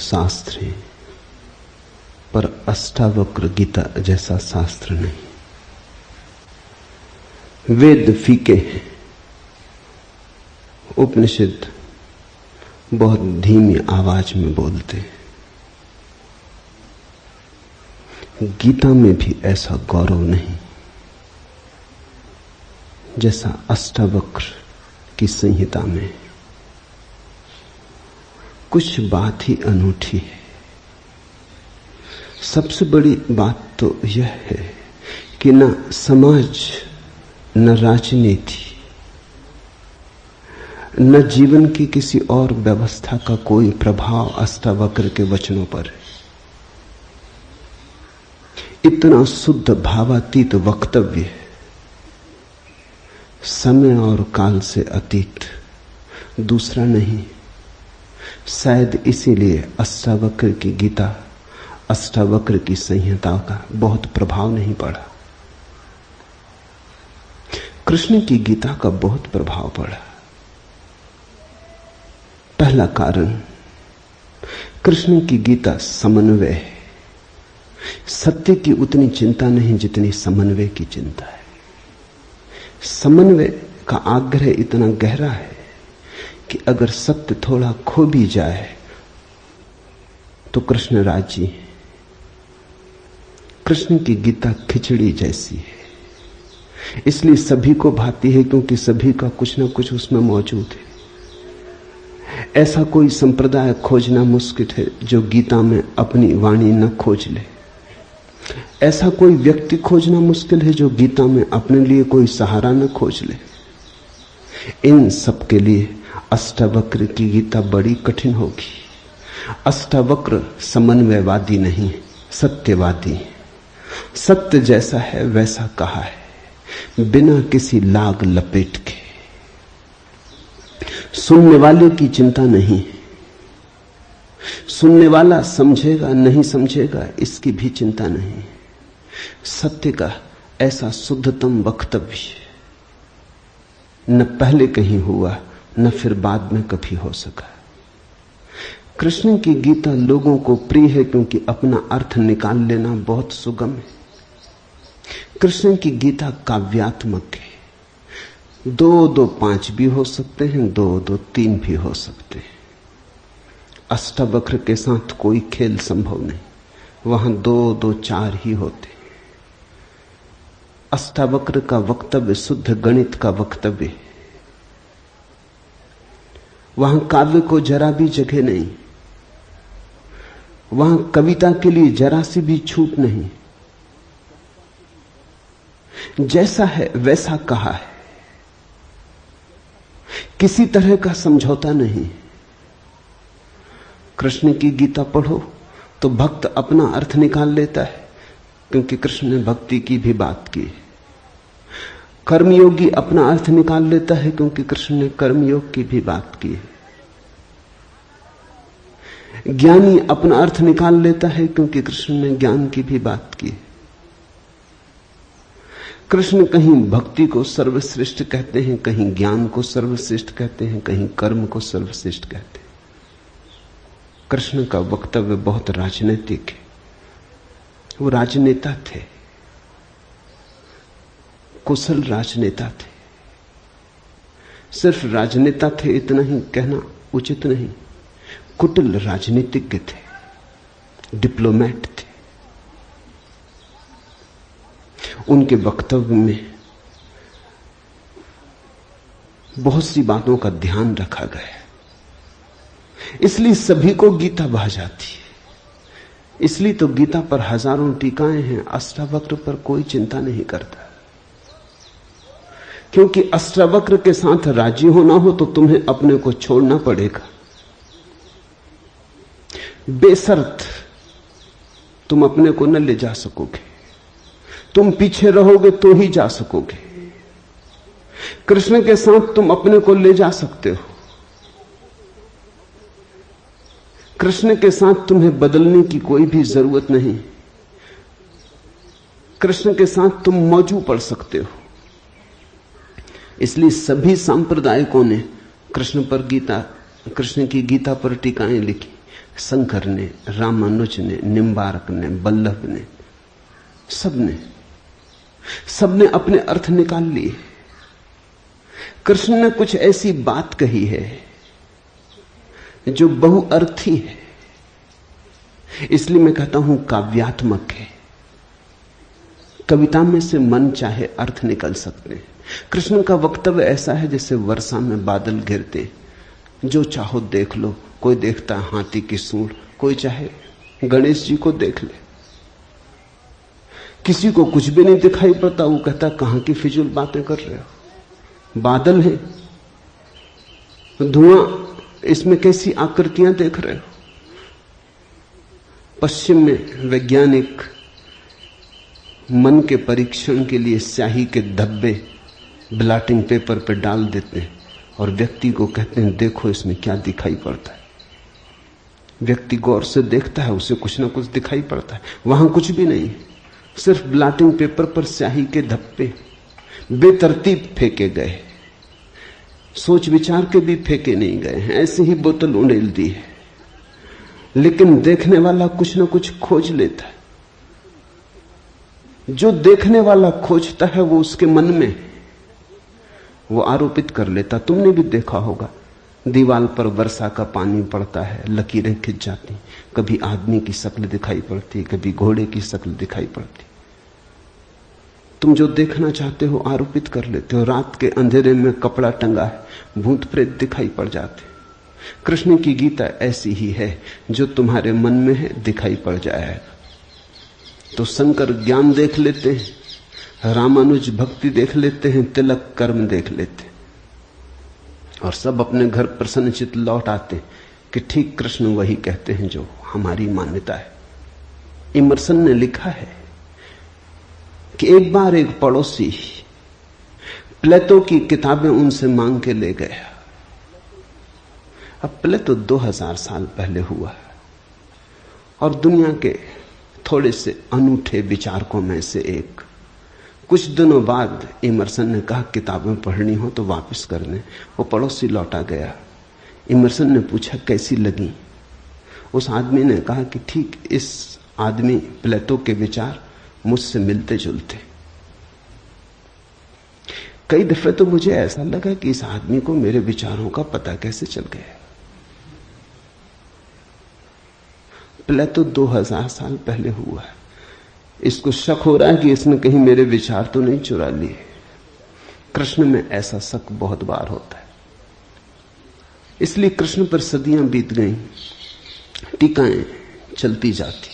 शास्त्र हैं, पर अष्टावक्र गीता जैसा शास्त्र नहीं। वेद फीके हैं, उपनिषद बहुत धीमी आवाज में बोलते हैं। गीता में भी ऐसा गौरव नहीं जैसा अष्टावक्र की संहिता में। कुछ बात ही अनूठी है। सबसे बड़ी बात तो यह है कि न समाज, न राजनीति, न जीवन की किसी और व्यवस्था का कोई प्रभाव अष्टावक्र के वचनों पर है। इतना शुद्ध भावातीत वक्तव्य है, समय और काल से अतीत, दूसरा नहीं। शायद इसीलिए अष्टावक्र की गीता, अष्टावक्र की संहिता का बहुत प्रभाव नहीं पड़ा। कृष्ण की गीता का बहुत प्रभाव पड़ा। पहला कारण, कृष्ण की गीता समन्वय है। सत्य की उतनी चिंता नहीं जितनी समन्वय की चिंता है। समन्वय का आग्रह इतना गहरा है कि अगर सत्य थोड़ा खो भी जाए तो कृष्ण राजी है। कृष्ण की गीता खिचड़ी जैसी है, इसलिए सभी को भाती है, क्योंकि सभी का कुछ ना कुछ उसमें मौजूद है। ऐसा कोई संप्रदाय खोजना मुश्किल है जो गीता में अपनी वाणी न खोज ले। ऐसा कोई व्यक्ति खोजना मुश्किल है जो गीता में अपने लिए कोई सहारा न खोज ले। इन सब के लिए अष्टावक्र की गीता बड़ी कठिन होगी। अष्टावक्र समन्वयवादी नहीं, सत्यवादी है। सत्य जैसा है वैसा कहा है, बिना किसी लाग लपेट के। सुनने वाले की चिंता नहीं, सुनने वाला समझेगा नहीं समझेगा इसकी भी चिंता नहीं। सत्य का ऐसा शुद्धतम वक्तव्य न पहले कहीं हुआ, न फिर बाद में कभी हो सका। कृष्ण की गीता लोगों को प्रिय है क्योंकि अपना अर्थ निकाल लेना बहुत सुगम है। कृष्ण की गीता काव्यात्मक है। 2-2 5 भी हो सकते हैं, 2-2 3 भी हो सकते हैं। अष्टावक्र के साथ कोई खेल संभव नहीं, वहां 2-2 4 ही होते। अष्टावक्र का वक्तव्य शुद्ध गणित का वक्तव्य है। वहां काव्य को जरा भी जगह नहीं, वहां कविता के लिए जरा सी भी छूट नहीं। जैसा है वैसा कहा है, किसी तरह का समझौता नहीं। कृष्ण की गीता पढ़ो तो भक्त अपना अर्थ निकाल लेता है, क्योंकि कृष्ण ने भक्ति की भी बात की। कर्मयोगी अपना अर्थ निकाल लेता है क्योंकि कृष्ण ने कर्मयोग की भी बात की। ज्ञानी अपना अर्थ निकाल लेता है क्योंकि कृष्ण ने ज्ञान की भी बात की। कृष्ण कहीं भक्ति को सर्वश्रेष्ठ कहते हैं, कहीं ज्ञान को सर्वश्रेष्ठ कहते हैं, कहीं कर्म को सर्वश्रेष्ठ कहते हैं। कृष्ण का वक्तव्य बहुत राजनीतिक है। वो राजनेता थे, कुशल राजनेता थे। सिर्फ राजनेता थे इतना ही कहना उचित नहीं, कुटिल राजनीतिज्ञ थे, डिप्लोमेट थे। उनके वक्तव्य में बहुत सी बातों का ध्यान रखा गया, इसलिए सभी को गीता भा जाती है। इसलिए तो गीता पर हजारों टीकाएं हैं, अष्टावक्र पर कोई चिंता नहीं करता। क्योंकि अष्टावक्र के साथ राजी होना हो तो तुम्हें अपने को छोड़ना पड़ेगा। बेशर्त तुम अपने को न ले जा सकोगे, तुम पीछे रहोगे तो ही जा सकोगे। कृष्ण के साथ तुम अपने को ले जा सकते हो। कृष्ण के साथ तुम्हें बदलने की कोई भी जरूरत नहीं। कृष्ण के साथ तुम मौजू पड़ सकते हो। इसलिए सभी सांप्रदायिकों ने कृष्ण की गीता पर टीकाएं लिखी। शंकर ने, रामानुज ने, निम्बार्क ने, बल्लभ ने, सबने अपने अर्थ निकाल लिए। कृष्ण ने कुछ ऐसी बात कही है जो बहुअर्थी है, इसलिए मैं कहता हूं काव्यात्मक है। कविता में से मन चाहे अर्थ निकल सकते हैं। कृष्ण का वक्तव्य ऐसा है जैसे वर्षा में बादल गिरते, जो चाहो देख लो। कोई देखता है हाथी की सूंड, कोई चाहे गणेश जी को देख ले। किसी को कुछ भी नहीं दिखाई पड़ता, वो कहता कहां की फिजूल बातें कर रहे हो, बादल है, धुआं, इसमें कैसी आकृतियां देख रहे हो। पश्चिम में वैज्ञानिक मन के परीक्षण के लिए स्याही के धब्बे ब्लॉटिंग पेपर पर डाल देते हैं और व्यक्ति को कहते हैं देखो इसमें क्या दिखाई पड़ता है। व्यक्ति गौर से देखता है, उसे कुछ ना कुछ दिखाई पड़ता है। वहां कुछ भी नहीं, सिर्फ ब्लॉटिंग पेपर पर स्याही के धब्बे बेतरतीब फेंके गए, सोच विचार के भी फेंके नहीं गए हैं, ऐसे ही बोतल उड़ेल दी है। लेकिन देखने वाला कुछ ना कुछ खोज लेता है। जो देखने वाला खोजता है वो उसके मन में, वो आरोपित कर लेता। तुमने भी देखा होगा, दीवार पर वर्षा का पानी पड़ता है, लकीरें खिंच जाती, कभी आदमी की शक्ल दिखाई पड़ती, कभी घोड़े की शक्ल दिखाई पड़ती। तुम जो देखना चाहते हो आरोपित कर लेते हो। रात के अंधेरे में कपड़ा टंगा है, भूत प्रेत दिखाई पड़ जाते। कृष्ण की गीता ऐसी ही है, जो तुम्हारे मन में है दिखाई पड़ जाएगा। तो शंकर ज्ञान देख लेते हैं, रामानुज भक्ति देख लेते हैं, तिलक कर्म देख लेते हैं, और सब अपने घर प्रसन्नचित्त लौट आते कि ठीक कृष्ण वही कहते हैं जो हमारी मान्यता है। इमर्सन ने लिखा है कि एक बार एक पड़ोसी प्लेटो की किताबें उनसे मांग के ले गया। अब प्लेटो 2000 साल पहले हुआ और दुनिया के थोड़े से अनूठे विचारकों में से एक। कुछ दिनों बाद इमर्सन ने कहा किताबें पढ़नी हो तो वापस कर दें। वो पड़ोसी लौटा गया। इमर्सन ने पूछा कैसी लगी। उस आदमी ने कहा कि ठीक इस आदमी प्लेटो के विचार मुझसे मिलते जुलते। कई दफे तो मुझे ऐसा लगा कि इस आदमी को मेरे विचारों का पता कैसे चल गया। प्लेटो 2000 साल पहले हुआ है। इसको शक हो रहा है कि इसने कहीं मेरे विचार तो नहीं चुरा लिए। कृष्ण में ऐसा शक बहुत बार होता है। इसलिए कृष्ण पर सदियां बीत गईं, टीकाएं चलती जाती,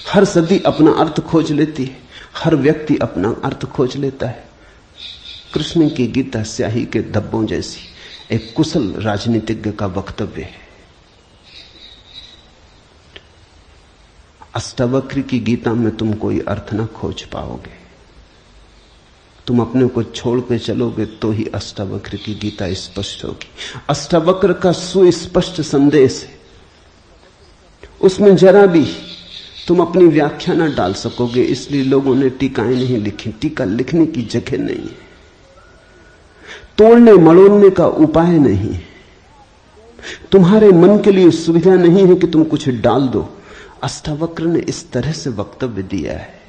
हर सदी अपना अर्थ खोज लेती है, हर व्यक्ति अपना अर्थ खोज लेता है। कृष्ण की गीता स्याही के धब्बों जैसी एक कुशल राजनीतिज्ञ का वक्तव्य है। अष्टावक्र की गीता में तुम कोई अर्थ ना खोज पाओगे। तुम अपने को छोड़ के चलोगे तो ही अष्टावक्र की गीता स्पष्ट होगी। अष्टावक्र का सुस्पष्ट संदेश है, उसमें जरा भी तुम अपनी व्याख्या ना डाल सकोगे। इसलिए लोगों ने टीकाएं नहीं लिखी। टीका लिखने की जगह नहीं है, तोड़ने मड़ोड़ने का उपाय नहीं है, तुम्हारे मन के लिए सुविधा नहीं है कि तुम कुछ डाल दो। अष्टावक्र ने इस तरह से वक्तव्य दिया है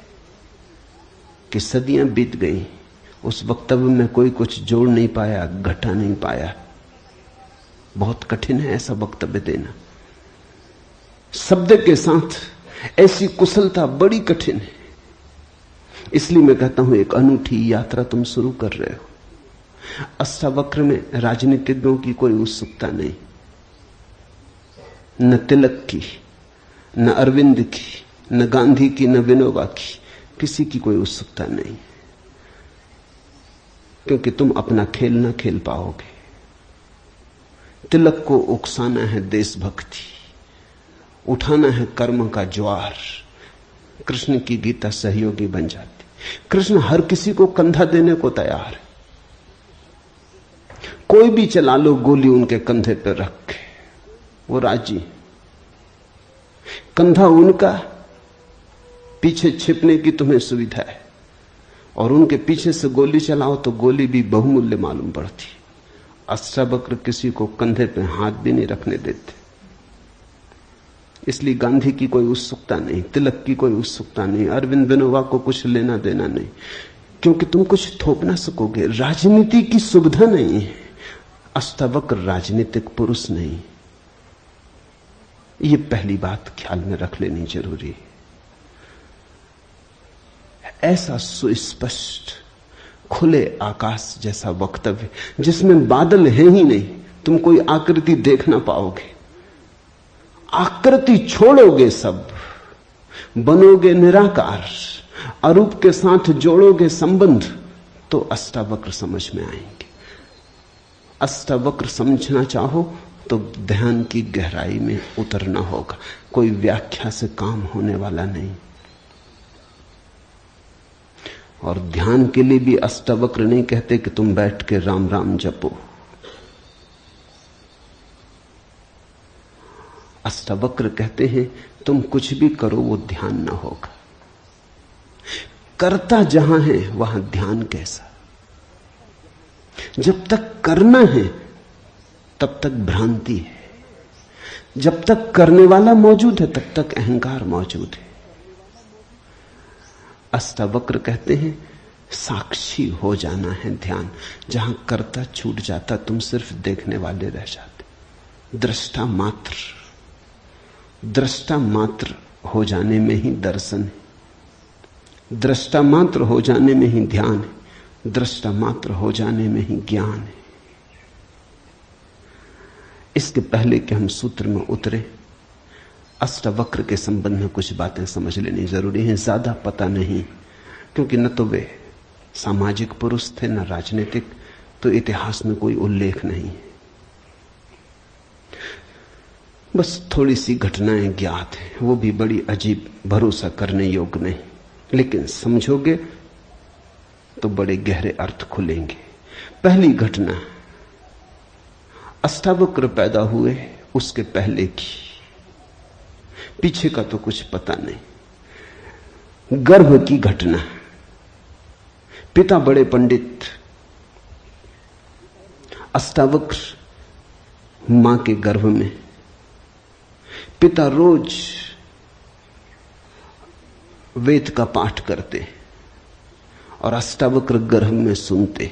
कि सदियां बीत गई, उस वक्तव्य में कोई कुछ जोड़ नहीं पाया, घटा नहीं पाया। बहुत कठिन है ऐसा वक्तव्य देना। शब्द के साथ ऐसी कुशलता बड़ी कठिन है। इसलिए मैं कहता हूं एक अनूठी यात्रा तुम शुरू कर रहे हो। अष्टावक्र में राजनीतिज्ञों की कोई उत्सुकता नहीं, न तिलक की, न अरविंद की, न गांधी की, न विनोबा की, किसी की कोई उत्सुकता नहीं, क्योंकि तुम अपना खेल न खेल पाओगे। तिलक को उकसाना है देशभक्ति, उठाना है कर्म का ज्वार। कृष्ण की गीता सहयोगी बन जाती। कृष्ण हर किसी को कंधा देने को तैयार है। कोई भी चला लो गोली उनके कंधे पर रख के, वो राजी। कंधा उनका, पीछे छिपने की तुम्हें सुविधा है, और उनके पीछे से गोली चलाओ तो गोली भी बहुमूल्य मालूम पड़ती। अष्टावक्र किसी को कंधे पे हाथ भी नहीं रखने देते। इसलिए गांधी की कोई उत्सुकता नहीं, तिलक की कोई उत्सुकता नहीं, अरविंद विनोबा को कुछ लेना देना नहीं, क्योंकि तुम कुछ थोप ना सकोगे। राजनीति की सुविधा नहीं है। अष्टावक्र राजनीतिक पुरुष नहीं। ये पहली बात ख्याल में रख लेनी जरूरी है। ऐसा सुस्पष्ट खुले आकाश जैसा वक्तव्य जिसमें बादल है ही नहीं, तुम कोई आकृति देख ना पाओगे, आकृति छोड़ोगे, सब बनोगे निराकार, अरूप के साथ जोड़ोगे संबंध, तो अष्टावक्र समझ में आएंगे। अष्टावक्र समझना चाहो तो ध्यान की गहराई में उतरना होगा। कोई व्याख्या से काम होने वाला नहीं। और ध्यान के लिए भी अष्टावक्र नहीं कहते कि तुम बैठ के राम राम जपो। अष्टावक्र कहते हैं तुम कुछ भी करो वो ध्यान ना होगा। करता जहां है वहां ध्यान कैसा? जब तक करना है तब तक भ्रांति है, जब तक करने वाला मौजूद है तब तक अहंकार मौजूद है। अष्टावक्र कहते हैं साक्षी हो जाना है ध्यान। जहां करता छूट जाता तुम सिर्फ देखने वाले रह जाते। दृष्टा मात्र, दृष्टा मात्र हो जाने में ही दर्शन है, दृष्टा मात्र हो जाने में ही ध्यान है, दृष्टा मात्र हो जाने में ही ज्ञान है। इसके पहले कि हम सूत्र में उतरे, अष्टावक्र के संबंध में कुछ बातें समझ लेनी जरूरी है। ज्यादा पता नहीं, क्योंकि न तो वे सामाजिक पुरुष थे न राजनीतिक, तो इतिहास में कोई उल्लेख नहीं है। बस थोड़ी सी घटनाएं ज्ञात हैं, वो भी बड़ी अजीब, भरोसा करने योग्य नहीं, लेकिन समझोगे तो बड़े गहरे अर्थ खुलेंगे। पहली घटना, अष्टावक्र पैदा हुए उसके पहले की, पीछे का तो कुछ पता नहीं। गर्भ की घटना, पिता बड़े पंडित, अष्टावक्र मां के गर्भ में। पिता रोज वेद का पाठ करते और अष्टावक्र गर्भ में सुनते।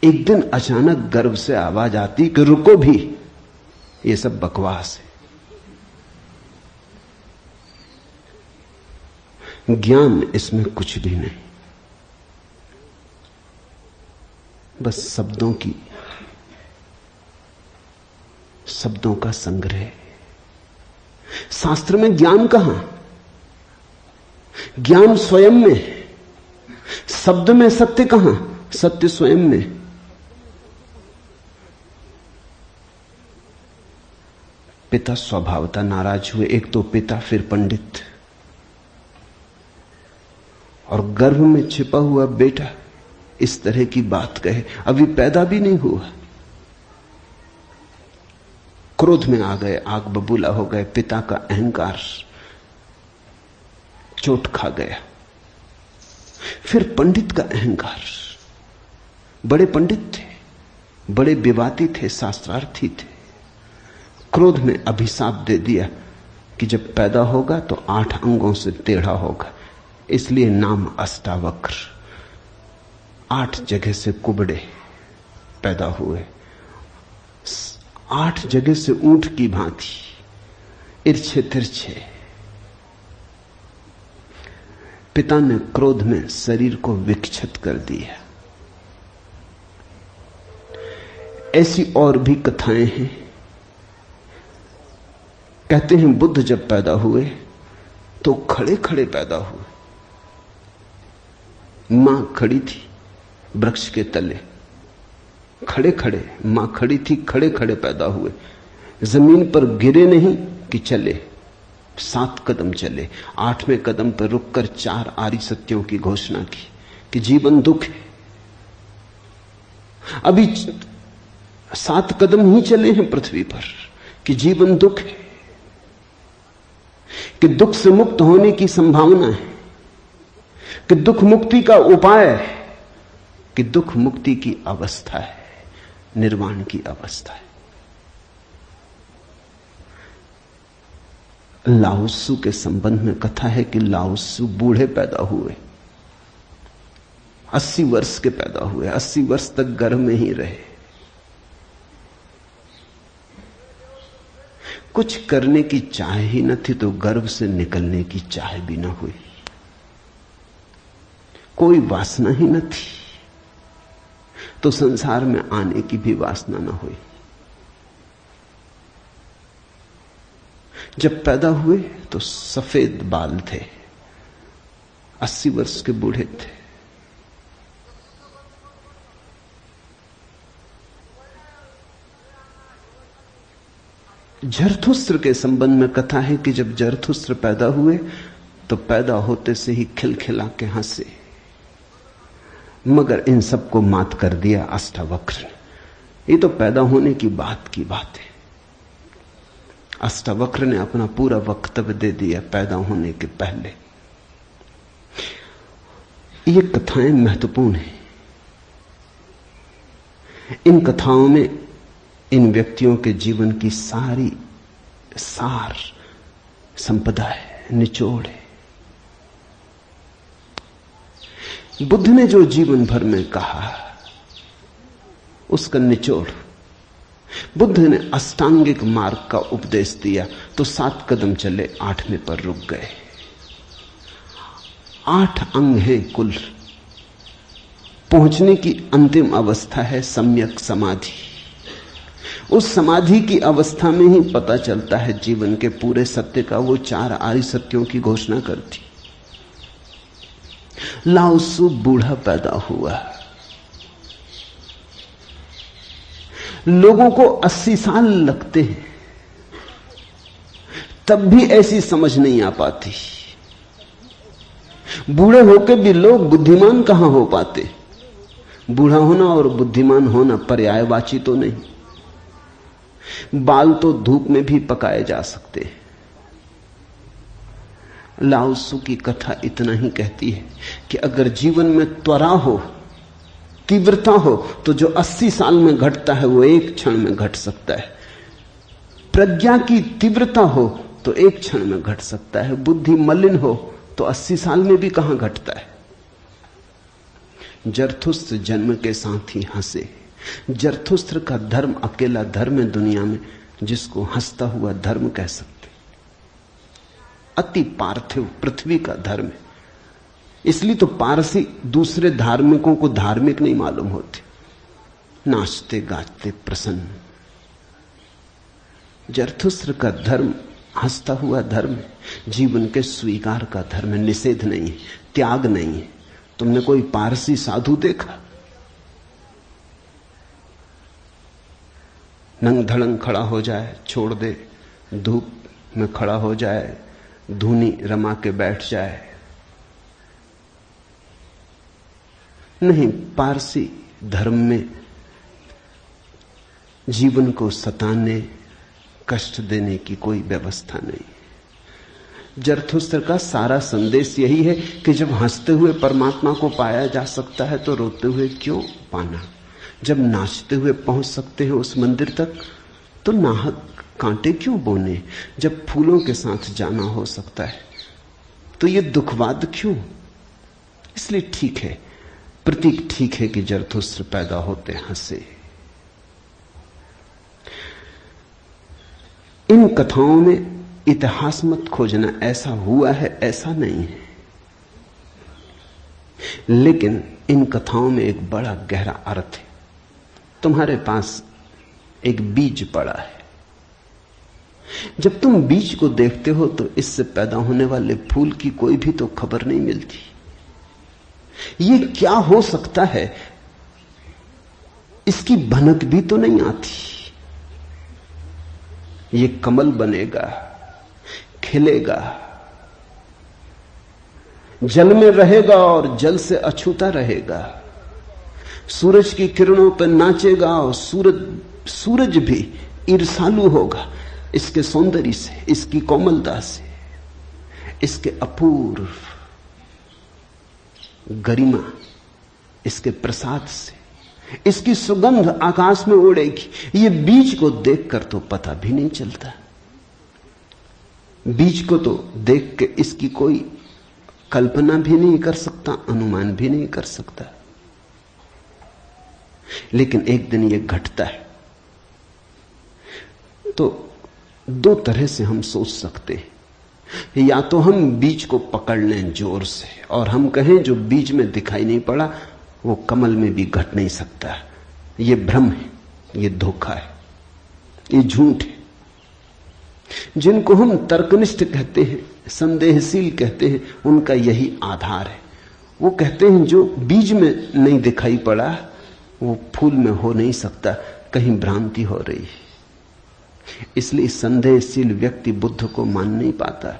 एक दिन अचानक गर्भ से आवाज आती कि रुको भी, ये सब बकवास है, ज्ञान इसमें कुछ भी नहीं, बस शब्दों का संग्रह। शास्त्र में ज्ञान कहां? ज्ञान स्वयं में है। शब्द में सत्य कहां? सत्य स्वयं में। पिता स्वभावतः नाराज हुए। एक तो पिता, फिर पंडित, और गर्भ में छिपा हुआ बेटा इस तरह की बात कहे, अभी पैदा भी नहीं हुआ। क्रोध में आ गए, आग बबूला हो गए। पिता का अहंकार चोट खा गया। फिर पंडित का अहंकार, बड़े पंडित थे, बड़े विवादी थे, शास्त्रार्थी थे। क्रोध में अभिशाप दे दिया कि जब पैदा होगा तो 8 अंगों से टेढ़ा होगा, इसलिए नाम अष्टावक्र। 8 जगह से कुबड़े पैदा हुए, 8 जगह से ऊंट की भांति इर्छे तिरछे। पिता ने क्रोध में शरीर को विक्षत कर दिया। ऐसी और भी कथाएं हैं। कहते हैं बुद्ध जब पैदा हुए तो खड़े खड़े पैदा हुए। मां खड़ी थी वृक्ष के तले, खड़े खड़े मां खड़ी थी, खड़े खड़े पैदा हुए। जमीन पर गिरे नहीं कि चले, 7 कदम चले। 8वें कदम पर रुककर 4 आर्य सत्यों की घोषणा की कि जीवन दुख है। अभी 7 कदम ही चले हैं पृथ्वी पर कि जीवन दुख है, कि दुख से मुक्त होने की संभावना है, कि दुख मुक्ति का उपाय है, कि दुख मुक्ति की अवस्था है, निर्वाण की अवस्था है। लाओत्सु के संबंध में कथा है कि लाओत्सु बूढ़े पैदा हुए, 80 वर्ष के पैदा हुए, 80 वर्ष तक गर्भ में ही रहे। कुछ करने की चाह ही न थी तो गर्भ से निकलने की चाह भी न हुई, कोई वासना ही न थी तो संसार में आने की भी वासना न हुई। जब पैदा हुए तो सफेद बाल थे, 80 वर्ष के बूढ़े थे। जरथुस्त्र के संबंध में कथा है कि जब जरथुस्त्र पैदा हुए तो पैदा होते से ही खिलखिला के हंसे, मगर इन सबको मात कर दिया अष्टावक्र ने। ये तो पैदा होने की बात है। अष्टावक्र ने अपना पूरा वक्तव्य दे दिया पैदा होने के पहले। ये कथाएं महत्वपूर्ण हैं। इन कथाओं में इन व्यक्तियों के जीवन की सारी सार संपदा है, निचोड़ है। बुद्ध ने जो जीवन भर में कहा उसका निचोड़। बुद्ध ने अष्टांगिक मार्ग का उपदेश दिया तो 7 कदम चले, 8वें पर रुक गए। 8 अंग हैं कुल। पहुंचने की अंतिम अवस्था है सम्यक समाधि। उस समाधि की अवस्था में ही पता चलता है जीवन के पूरे सत्य का। वो 4 आर्य सत्यों की घोषणा करती। लाओत्सु बूढ़ा पैदा हुआ। लोगों को 80 साल लगते हैं, तब भी ऐसी समझ नहीं आ पाती। बूढ़े होकर भी लोग बुद्धिमान कहां हो पाते। बूढ़ा होना और बुद्धिमान होना पर्यायवाची तो नहीं। बाल तो धूप में भी पकाए जा सकते हैं। लाओत्सु की कथा इतना ही कहती है कि अगर जीवन में त्वरा हो, तीव्रता हो, तो जो 80 साल में घटता है वो एक क्षण में घट सकता है। प्रज्ञा की तीव्रता हो तो एक क्षण में घट सकता है। बुद्धि मलिन हो तो 80 साल में भी कहां घटता है। जरथुस्त्र जन्म के साथ ही हंसे। जरथुस्त्र का धर्म अकेला धर्म है दुनिया में जिसको हंसता हुआ धर्म कह सकते। अति पार्थिव पृथ्वी का धर्म है। इसलिए तो पारसी दूसरे धार्मिकों को धार्मिक नहीं मालूम होते, नाचते गाते प्रसन्न। जरथुस्त्र का धर्म हंसता हुआ धर्म है, जीवन के स्वीकार का धर्म है, निषेध नहीं है, त्याग नहीं है। तुमने कोई पारसी साधु देखा? नंग धड़ंग खड़ा हो जाए, छोड़ दे, धूप में खड़ा हो जाए, धूनी रमा के बैठ जाए? नहीं, पारसी धर्म में जीवन को सताने, कष्ट देने की कोई व्यवस्था नहीं। जरथुस्त्र का सारा संदेश यही है कि जब हंसते हुए परमात्मा को पाया जा सकता है तो रोते हुए क्यों पाना। जब नाचते हुए पहुंच सकते हैं उस मंदिर तक तो नाहक कांटे क्यों बोने। जब फूलों के साथ जाना हो सकता है तो ये दुखवाद क्यों। इसलिए ठीक है, प्रतीक ठीक है कि जरथुस्त्र पैदा होते हंसे। इन कथाओं में इतिहास मत खोजना, ऐसा हुआ है ऐसा नहीं है, लेकिन इन कथाओं में एक बड़ा गहरा अर्थ है। तुम्हारे पास एक बीज पड़ा है। जब तुम बीज को देखते हो तो इससे पैदा होने वाले फूल की कोई भी तो खबर नहीं मिलती। ये क्या हो सकता है इसकी भनक भी तो नहीं आती। ये कमल बनेगा, खिलेगा, जल में रहेगा और जल से अछूता रहेगा, सूरज की किरणों पर नाचेगा और सूरज भी ईर्ष्यालु होगा इसके सौंदर्य से, इसकी कोमलता से, इसके अपूर्व गरिमा, इसके प्रसाद से, इसकी सुगंध आकाश में उड़ेगी। ये बीज को देखकर तो पता भी नहीं चलता। बीज को तो देख के इसकी कोई कल्पना भी नहीं कर सकता, अनुमान भी नहीं कर सकता, लेकिन एक दिन यह घटता है। तो दो तरह से हम सोच सकते हैं। या तो हम बीज को पकड़ लें जोर से और हम कहें जो बीज में दिखाई नहीं पड़ा वो कमल में भी घट नहीं सकता। ये भ्रम है, ये धोखा है, ये झूठ है। जिनको हम तर्कनिष्ठ कहते हैं, संदेहशील कहते हैं, उनका यही आधार है। वो कहते हैं जो बीज में नहीं दिखाई पड़ा वो फूल में हो नहीं सकता, कहीं भ्रांति हो रही है। इसलिए संदेहशील व्यक्ति बुद्ध को मान नहीं पाता,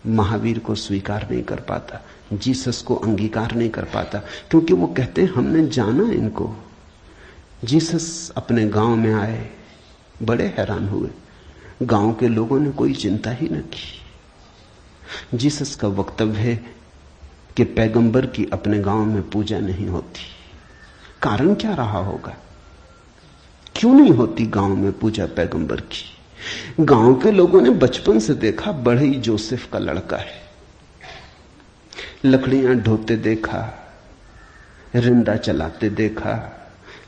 महावीर को स्वीकार नहीं कर पाता, जीसस को अंगीकार नहीं कर पाता, क्योंकि वो कहते हैं हमने जाना इनको। जीसस अपने गांव में आए, बड़े हैरान हुए, गांव के लोगों ने कोई चिंता ही न की। जीसस का वक्तव्य है कि पैगंबर की अपने गांव में पूजा नहीं होती। कारण क्या रहा होगा, क्यों नहीं होती गांव में पूजा पैगंबर की? गांव के लोगों ने बचपन से देखा, बड़े ही जोसेफ का लड़का है, लकड़ियां ढोते देखा, रिंदा चलाते देखा,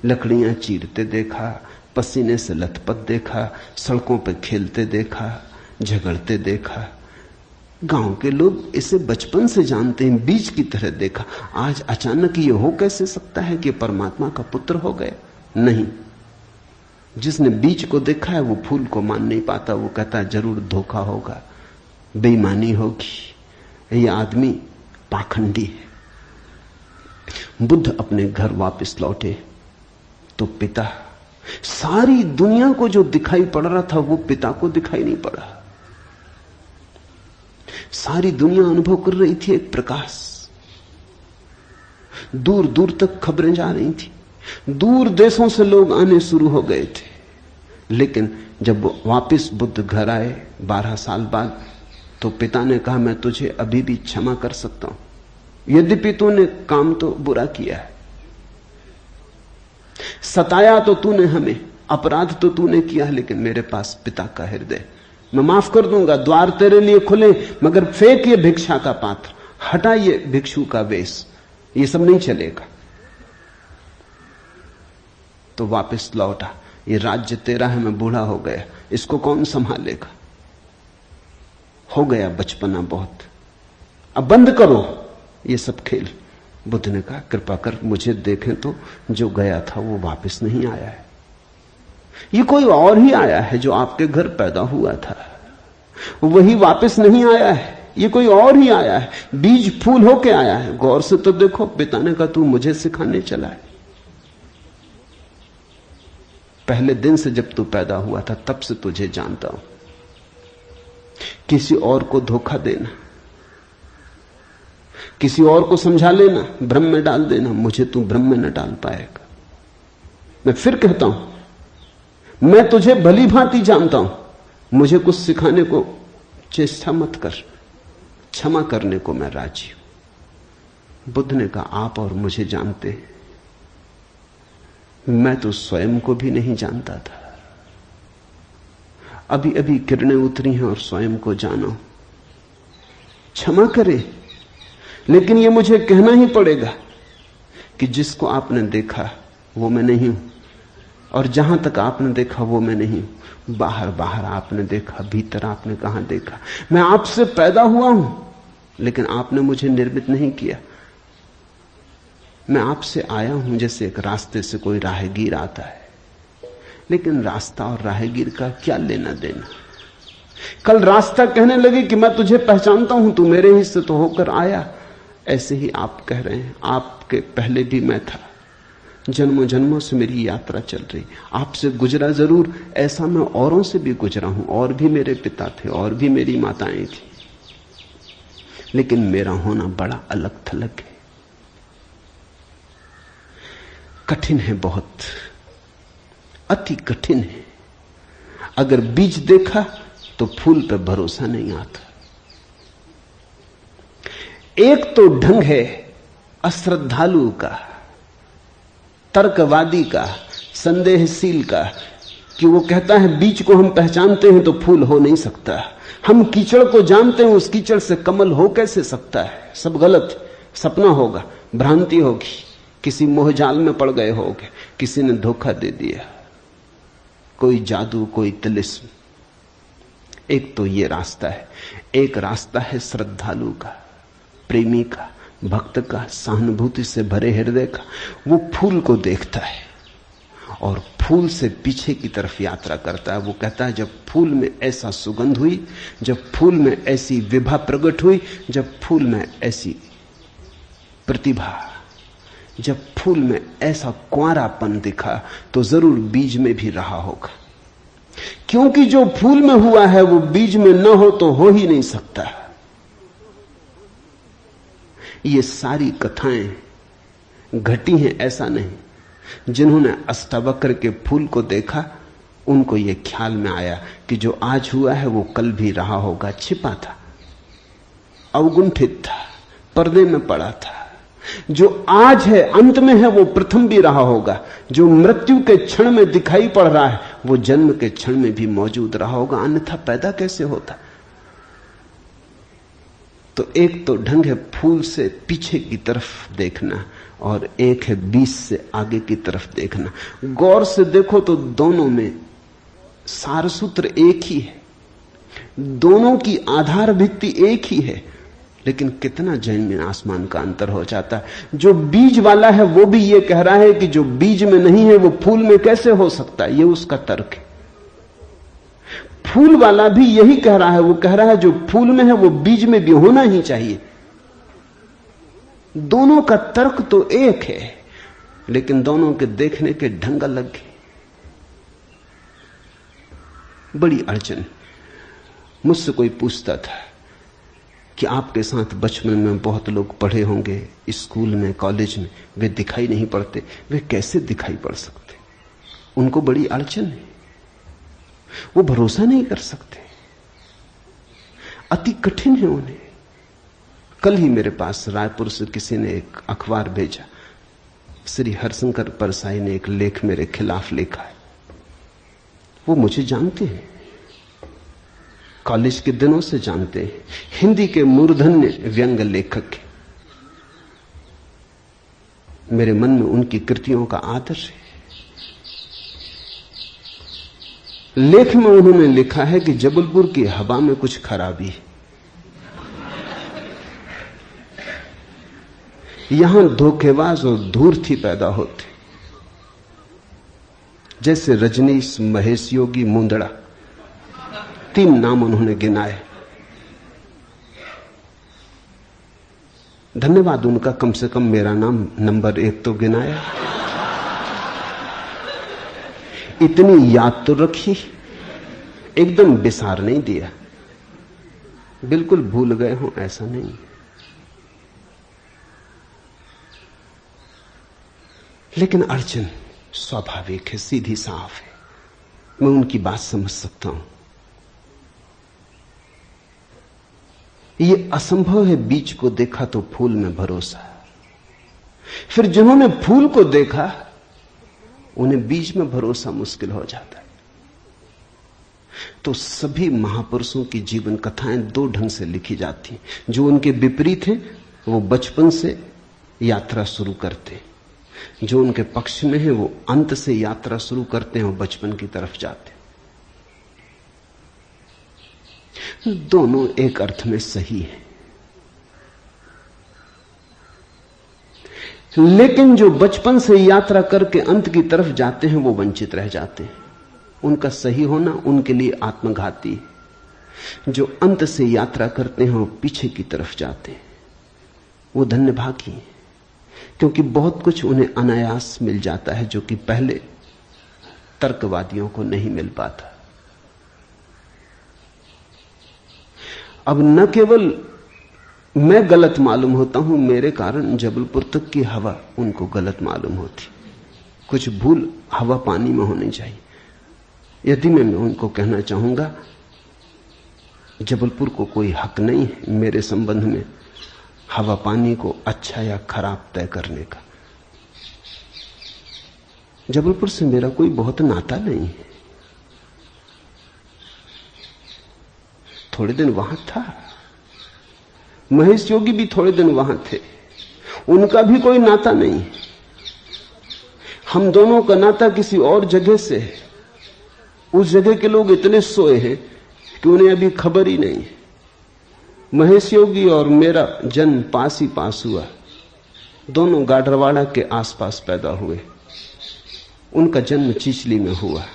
लकड़ियां चीरते देखा, पसीने से लथपथ देखा, सड़कों पर खेलते देखा, झगड़ते देखा। गांव के लोग इसे बचपन से जानते हैं, बीज की तरह देखा। आज अचानक ये हो कैसे सकता है कि परमात्मा का पुत्र हो गया? नहीं, जिसने बीज को देखा है वो फूल को मान नहीं पाता। वो कहता है जरूर धोखा होगा, बेईमानी होगी, ये आदमी पाखंडी है। बुद्ध अपने घर वापस लौटे तो पिता, सारी दुनिया को जो दिखाई पड़ रहा था वो पिता को दिखाई नहीं पड़ा। सारी दुनिया अनुभव कर रही थी एक प्रकाश, दूर दूर तक खबरें जा रही थी, दूर देशों से लोग आने शुरू हो गए थे। लेकिन जब वापस बुद्ध घर आए 12 साल बाद, तो पिता ने कहा मैं तुझे अभी भी क्षमा कर सकता हूं, यद्यपि तूने काम तो बुरा किया है, सताया तो तूने हमें, अपराध तो तूने किया, लेकिन मेरे पास पिता का हृदय, मैं माफ कर दूंगा, द्वार तेरे लिए खुले, मगर फेंक ये भिक्षा का पात्र, हटा ये भिक्षु का वेश, ये सब नहीं चलेगा। तो वापस लौटा, ये राज्य तेरा है, मैं बूढ़ा हो गया, इसको कौन संभालेगा? हो गया बचपना बहुत, अब बंद करो ये सब खेल। बुद्ध ने कहा कृपा कर मुझे देखें तो, जो गया था वो वापस नहीं आया है, ये कोई और ही आया है। जो आपके घर पैदा हुआ था वही वापस नहीं आया है, ये कोई और ही आया है, बीज फूल होके आया है। गौर से तो देखो। पिता ने कहा तू मुझे सिखाने चला है, पहले दिन से जब तू पैदा हुआ था तब से तुझे जानता हूं। किसी और को धोखा देना, किसी और को समझा लेना, भ्रम में डाल देना, मुझे तू भ्रम में न डाल पाएगा। मैं फिर कहता हूं, मैं तुझे भली भांति जानता हूं, मुझे कुछ सिखाने को चेष्टा मत कर, क्षमा करने को मैं राजी हूं। बुद्ध ने कहा आप और मुझे जानते हैं, मैं तो स्वयं को भी नहीं जानता था, अभी अभी किरणें उतरी हैं और स्वयं को जाना। क्षमा करे, लेकिन यह मुझे कहना ही पड़ेगा कि जिसको आपने देखा वो मैं नहीं हूं, और जहां तक आपने देखा वो मैं नहीं हूं। बाहर बाहर आपने देखा, भीतर आपने कहां देखा? मैं आपसे पैदा हुआ हूं, लेकिन आपने मुझे निर्मित नहीं किया। मैं आपसे आया हूं जैसे एक रास्ते से कोई राहगीर आता है, लेकिन रास्ता और राहगीर का क्या लेना देना? कल रास्ता कहने लगे कि मैं तुझे पहचानता हूं, तू मेरे हिस्से तो होकर आया। ऐसे ही आप कह रहे हैं आपके पहले भी मैं था, जन्मों जन्मों से मेरी यात्रा चल रही, आपसे गुजरा जरूर, ऐसा मैं औरों से भी गुजरा हूं, और भी मेरे पिता थे, और भी मेरी माताएं थी, लेकिन मेरा होना बड़ा अलग थलग है, कठिन है, बहुत अति कठिन है। अगर बीज देखा तो फूल पर भरोसा नहीं आता। एक तो ढंग है अश्रद्धालु का, तर्कवादी का, संदेहशील का, कि वो कहता है बीज को हम पहचानते हैं तो फूल हो नहीं सकता, हम कीचड़ को जानते हैं, उस कीचड़ से कमल हो कैसे सकता है। सब गलत, सपना होगा, भ्रांति होगी, किसी मोहजाल में पड़ गए होगे, किसी ने धोखा दे दिया, कोई जादू, कोई तिलिस्म। एक तो ये रास्ता है। एक रास्ता है श्रद्धालु का, प्रेमी का, भक्त का, सहानुभूति से भरे हृदय का। वो फूल को देखता है और फूल से पीछे की तरफ यात्रा करता है। वो कहता है जब फूल में ऐसा सुगंध हुई, जब फूल में ऐसी विभा प्रकट हुई, जब फूल में ऐसी प्रतिभा, जब फूल में ऐसा कुंवारापन दिखा, तो जरूर बीज में भी रहा होगा। क्योंकि जो फूल में हुआ है वो बीज में न हो तो हो ही नहीं सकता। ये सारी कथाएं घटी हैं ऐसा नहीं। जिन्होंने अष्टावक्र के फूल को देखा उनको ये ख्याल में आया कि जो आज हुआ है वो कल भी रहा होगा। छिपा था, अवगुंठित था, पर्दे में पड़ा था। जो आज है, अंत में है, वो प्रथम भी रहा होगा। जो मृत्यु के क्षण में दिखाई पड़ रहा है वो जन्म के क्षण में भी मौजूद रहा होगा, अन्यथा पैदा कैसे होता। तो एक तो ढंग है फूल से पीछे की तरफ देखना और एक है बीज से आगे की तरफ देखना। गौर से देखो तो दोनों में सारसूत्र एक ही है, दोनों की आधार भित्ति एक ही है, लेकिन कितना जमीन आसमान का अंतर हो जाता है। जो बीज वाला है वो भी ये कह रहा है कि जो बीज में नहीं है वो फूल में कैसे हो सकता है, ये उसका तर्क है। फूल वाला भी यही कह रहा है, वो कह रहा है जो फूल में है वो बीज में भी होना ही चाहिए। दोनों का तर्क तो एक है, लेकिन दोनों के देखने के ढंग अलग है। बड़ी अड़चन। मुझसे कोई पूछता था कि आपके साथ बचपन में बहुत लोग पढ़े होंगे, स्कूल में, कॉलेज में, वे दिखाई नहीं पड़ते। वे कैसे दिखाई पड़ सकते? उनको बड़ी अड़चन है, वो भरोसा नहीं कर सकते, अति कठिन है उन्हें। कल ही मेरे पास रायपुर से किसी ने एक अखबार भेजा, श्री हरशंकर परसाई ने एक लेख मेरे खिलाफ लिखा है। वो मुझे जानते हैं, कॉलेज के दिनों से जानते हैं, हिंदी के मूर्धन्य व्यंग लेखक हैं। मेरे मन में उनकी कृतियों का आदर है। लेख में उन्होंने लिखा है कि जबलपुर की हवा में कुछ खराबी है, यहां धोखेबाज और धूर्ती पैदा होते, जैसे रजनीश, महेश योगी, मुंदड़ा, 3 नाम उन्होंने गिनाए। धन्यवाद उनका, कम से कम मेरा नाम नंबर 1 तो गिनाया। इतनी याद तो रखी, एकदम बिसार नहीं दिया, बिल्कुल भूल गए हो ऐसा नहीं। लेकिन अड़चन स्वाभाविक है, सीधी साफ है, मैं उनकी बात समझ सकता हूं। ये असंभव है बीज को देखा तो फूल में भरोसा। फिर जिन्होंने फूल को देखा उन्हें बीज में भरोसा मुश्किल हो जाता है। तो सभी महापुरुषों की जीवन कथाएं 2 ढंग से लिखी जाती हैं। जो उनके विपरीत हैं वो बचपन से यात्रा शुरू करते हैं, जो उनके पक्ष में है वो अंत से यात्रा शुरू करते हैं और बचपन की तरफ जाते हैं। दोनों एक अर्थ में सही है, लेकिन जो बचपन से यात्रा करके अंत की तरफ जाते हैं वो वंचित रह जाते हैं। उनका सही होना उनके लिए आत्मघाती है। जो अंत से यात्रा करते हैं और पीछे की तरफ जाते हैं वो धन्यभागी हैं, क्योंकि बहुत कुछ उन्हें अनायास मिल जाता है जो कि पहले तर्कवादियों को नहीं मिल पाता। अब न केवल मैं गलत मालूम होता हूं, मेरे कारण जबलपुर तक की हवा उनको गलत मालूम होती। कुछ भूल हवा पानी में होनी चाहिए। यदि मैं उनको कहना चाहूंगा जबलपुर को कोई हक नहीं है मेरे संबंध में हवा पानी को अच्छा या खराब तय करने का। जबलपुर से मेरा कोई बहुत नाता नहीं है, थोड़े दिन वहां था, महेश योगी भी थोड़े दिन वहां थे, उनका भी कोई नाता नहीं। हम दोनों का नाता किसी और जगह से है। उस जगह के लोग इतने सोए हैं कि उन्हें अभी खबर ही नहीं। महेश योगी और मेरा जन्म पास ही पास हुआ, दोनों गाडरवाड़ा के आसपास पैदा हुए। उनका जन्म चिचली में हुआ,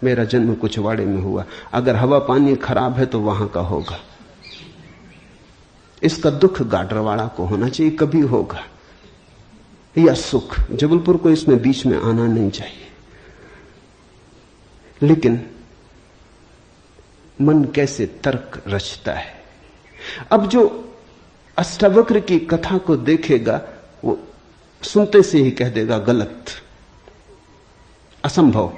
मेरा जन्म कुचवाड़े में हुआ। अगर हवा पानी खराब है तो वहां का होगा। इसका दुख गाडरवाड़ा को होना चाहिए, कभी होगा, या सुख। जबलपुर को इसमें बीच में आना नहीं चाहिए। लेकिन मन कैसे तर्क रचता है। अब जो अष्टावक्र की कथा को देखेगा वो सुनते से ही कह देगा गलत, असंभव।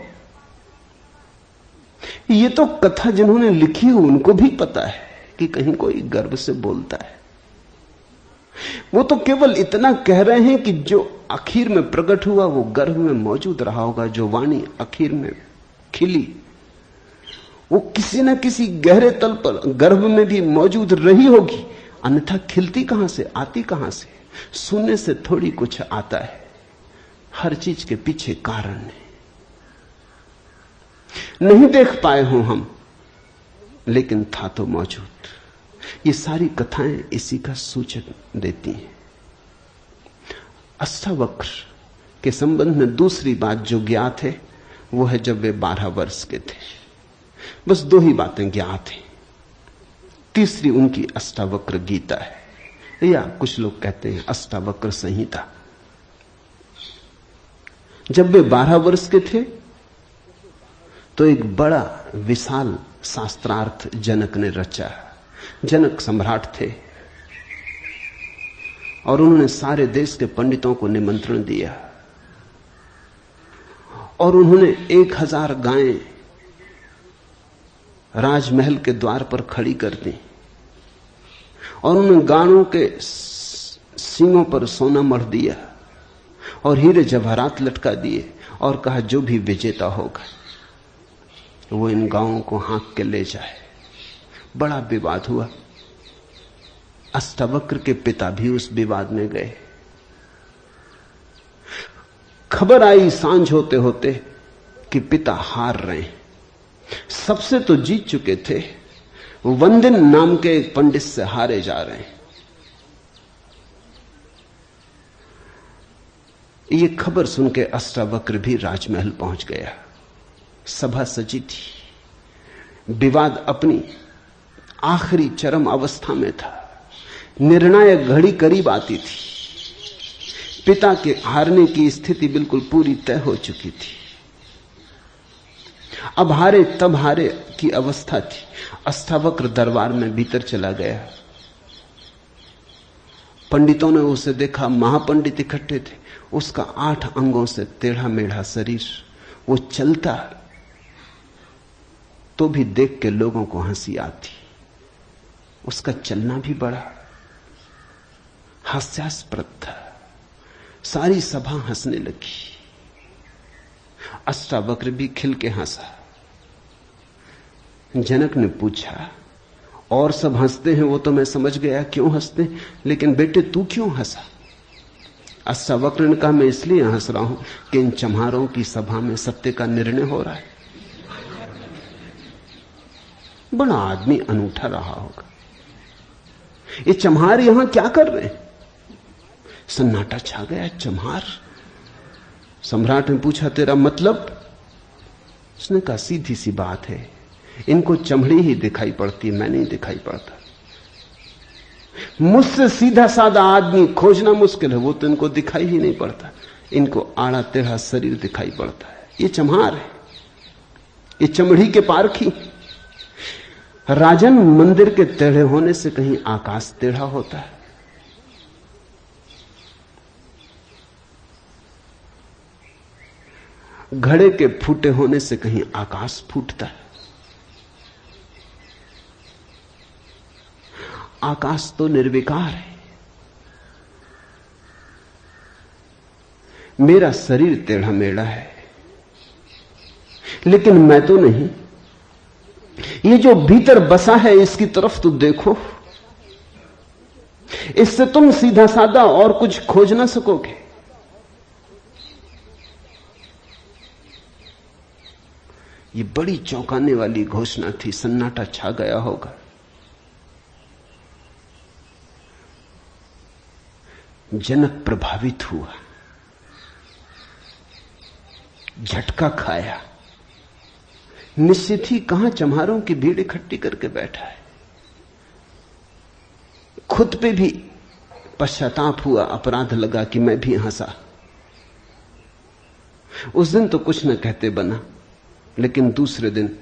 ये तो कथा जिन्होंने लिखी हो उनको भी पता है कि कहीं कोई गर्व से बोलता है। वो तो केवल इतना कह रहे हैं कि जो आखिर में प्रकट हुआ वो गर्भ में मौजूद रहा होगा। जो वाणी आखिर में खिली वो किसी न किसी गहरे तल पर गर्भ में भी मौजूद रही होगी, अन्यथा खिलती कहां से, आती कहां से? सुनने से थोड़ी कुछ आता है, हर चीज के पीछे कारण है। नहीं देख पाए हो हम, लेकिन था तो मौजूद। ये सारी कथाएं इसी का सूचक देती हैं। अष्टावक्र के संबंध में दूसरी बात जो ज्ञात है वो है जब वे 12 वर्ष के थे। बस 2 ही बातें ज्ञात हैं। तीसरी उनकी अष्टावक्र गीता है, या कुछ लोग कहते हैं अष्टावक्र संहिता। जब वे 12 वर्ष के थे तो एक बड़ा विशाल शास्त्रार्थ जनक ने रचा। जनक सम्राट थे और उन्होंने सारे देश के पंडितों को निमंत्रण दिया और उन्होंने 1000 गायें राजमहल के द्वार पर खड़ी कर दी और उन्होंने गायों के सींगों पर सोना मढ़ दिया और हीरे जवाहरात लटका दिए और कहा जो भी विजेता होगा वो इन गायों को हाँक के ले जाए। बड़ा विवाद हुआ। अष्टावक्र के पिता भी उस विवाद में गए। खबर आई सांझ होते होते कि पिता हार रहे हैं। सबसे तो जीत चुके थे, वंदिन नाम के एक पंडित से हारे जा रहे हैं। ये खबर सुन के अष्टावक्र भी राजमहल पहुंच गया। सभा सजी थी, विवाद अपनी आखिरी चरम अवस्था में था, निर्णायक घड़ी करीब आती थी। पिता के हारने की स्थिति बिल्कुल पूरी तय हो चुकी थी। अब हारे तब हारे की अवस्था थी। अष्टावक्र दरबार में भीतर चला गया। पंडितों ने उसे देखा, महापंडित इकट्ठे थे। उसका 8 अंगों से टेढ़ा मेढ़ा शरीर, वो चलता तो भी देख के लोगों को हंसी आती। उसका चलना भी बड़ा हास्यास्पद था। सारी सभा हंसने लगी। अष्टावक्र भी खिल के हंसा। जनक ने पूछा, और सब हंसते हैं वो तो मैं समझ गया क्यों हंसते, लेकिन बेटे तू क्यों हंसा? अष्टावक्र ने कहा, मैं इसलिए हंस रहा हूं कि इन चम्हारों की सभा में सत्य का निर्णय हो रहा है। बड़ा आदमी अनूठा रहा होगा। ये चम्हार यहां क्या कर रहे हैं? सन्नाटा छा गया। चम्हार? सम्राट ने पूछा, तेरा मतलब? उसने कहा, सीधी सी बात है, इनको चमड़ी ही दिखाई पड़ती, मैं नहीं दिखाई पड़ता। मुझसे सीधा साधा आदमी खोजना मुश्किल है, वो तो इनको दिखाई ही नहीं पड़ता। इनको आड़ा टेढ़ा शरीर दिखाई पड़ता है। ये चम्हार है, ये चमड़ी के पारखी। राजन, मंदिर के टेढ़े होने से कहीं आकाश टेढ़ा होता है? घड़े के फूटे होने से कहीं आकाश फूटता है? आकाश तो निर्विकार है। मेरा शरीर टेढ़ा मेढ़ा है, लेकिन मैं तो नहीं। ये जो भीतर बसा है इसकी तरफ तो देखो। इससे तुम सीधा साधा और कुछ खोज ना सकोगे। ये बड़ी चौंकाने वाली घोषणा थी। सन्नाटा छा गया होगा। जनक प्रभावित हुआ, झटका खाया। निश्चित ही कहां चम्हारों की भीड़ इकट्ठी करके बैठा है। खुद पे भी पश्चाताप हुआ, अपराध लगा कि मैं भी हंसा। उस दिन तो कुछ न कहते बना, लेकिन दूसरे दिन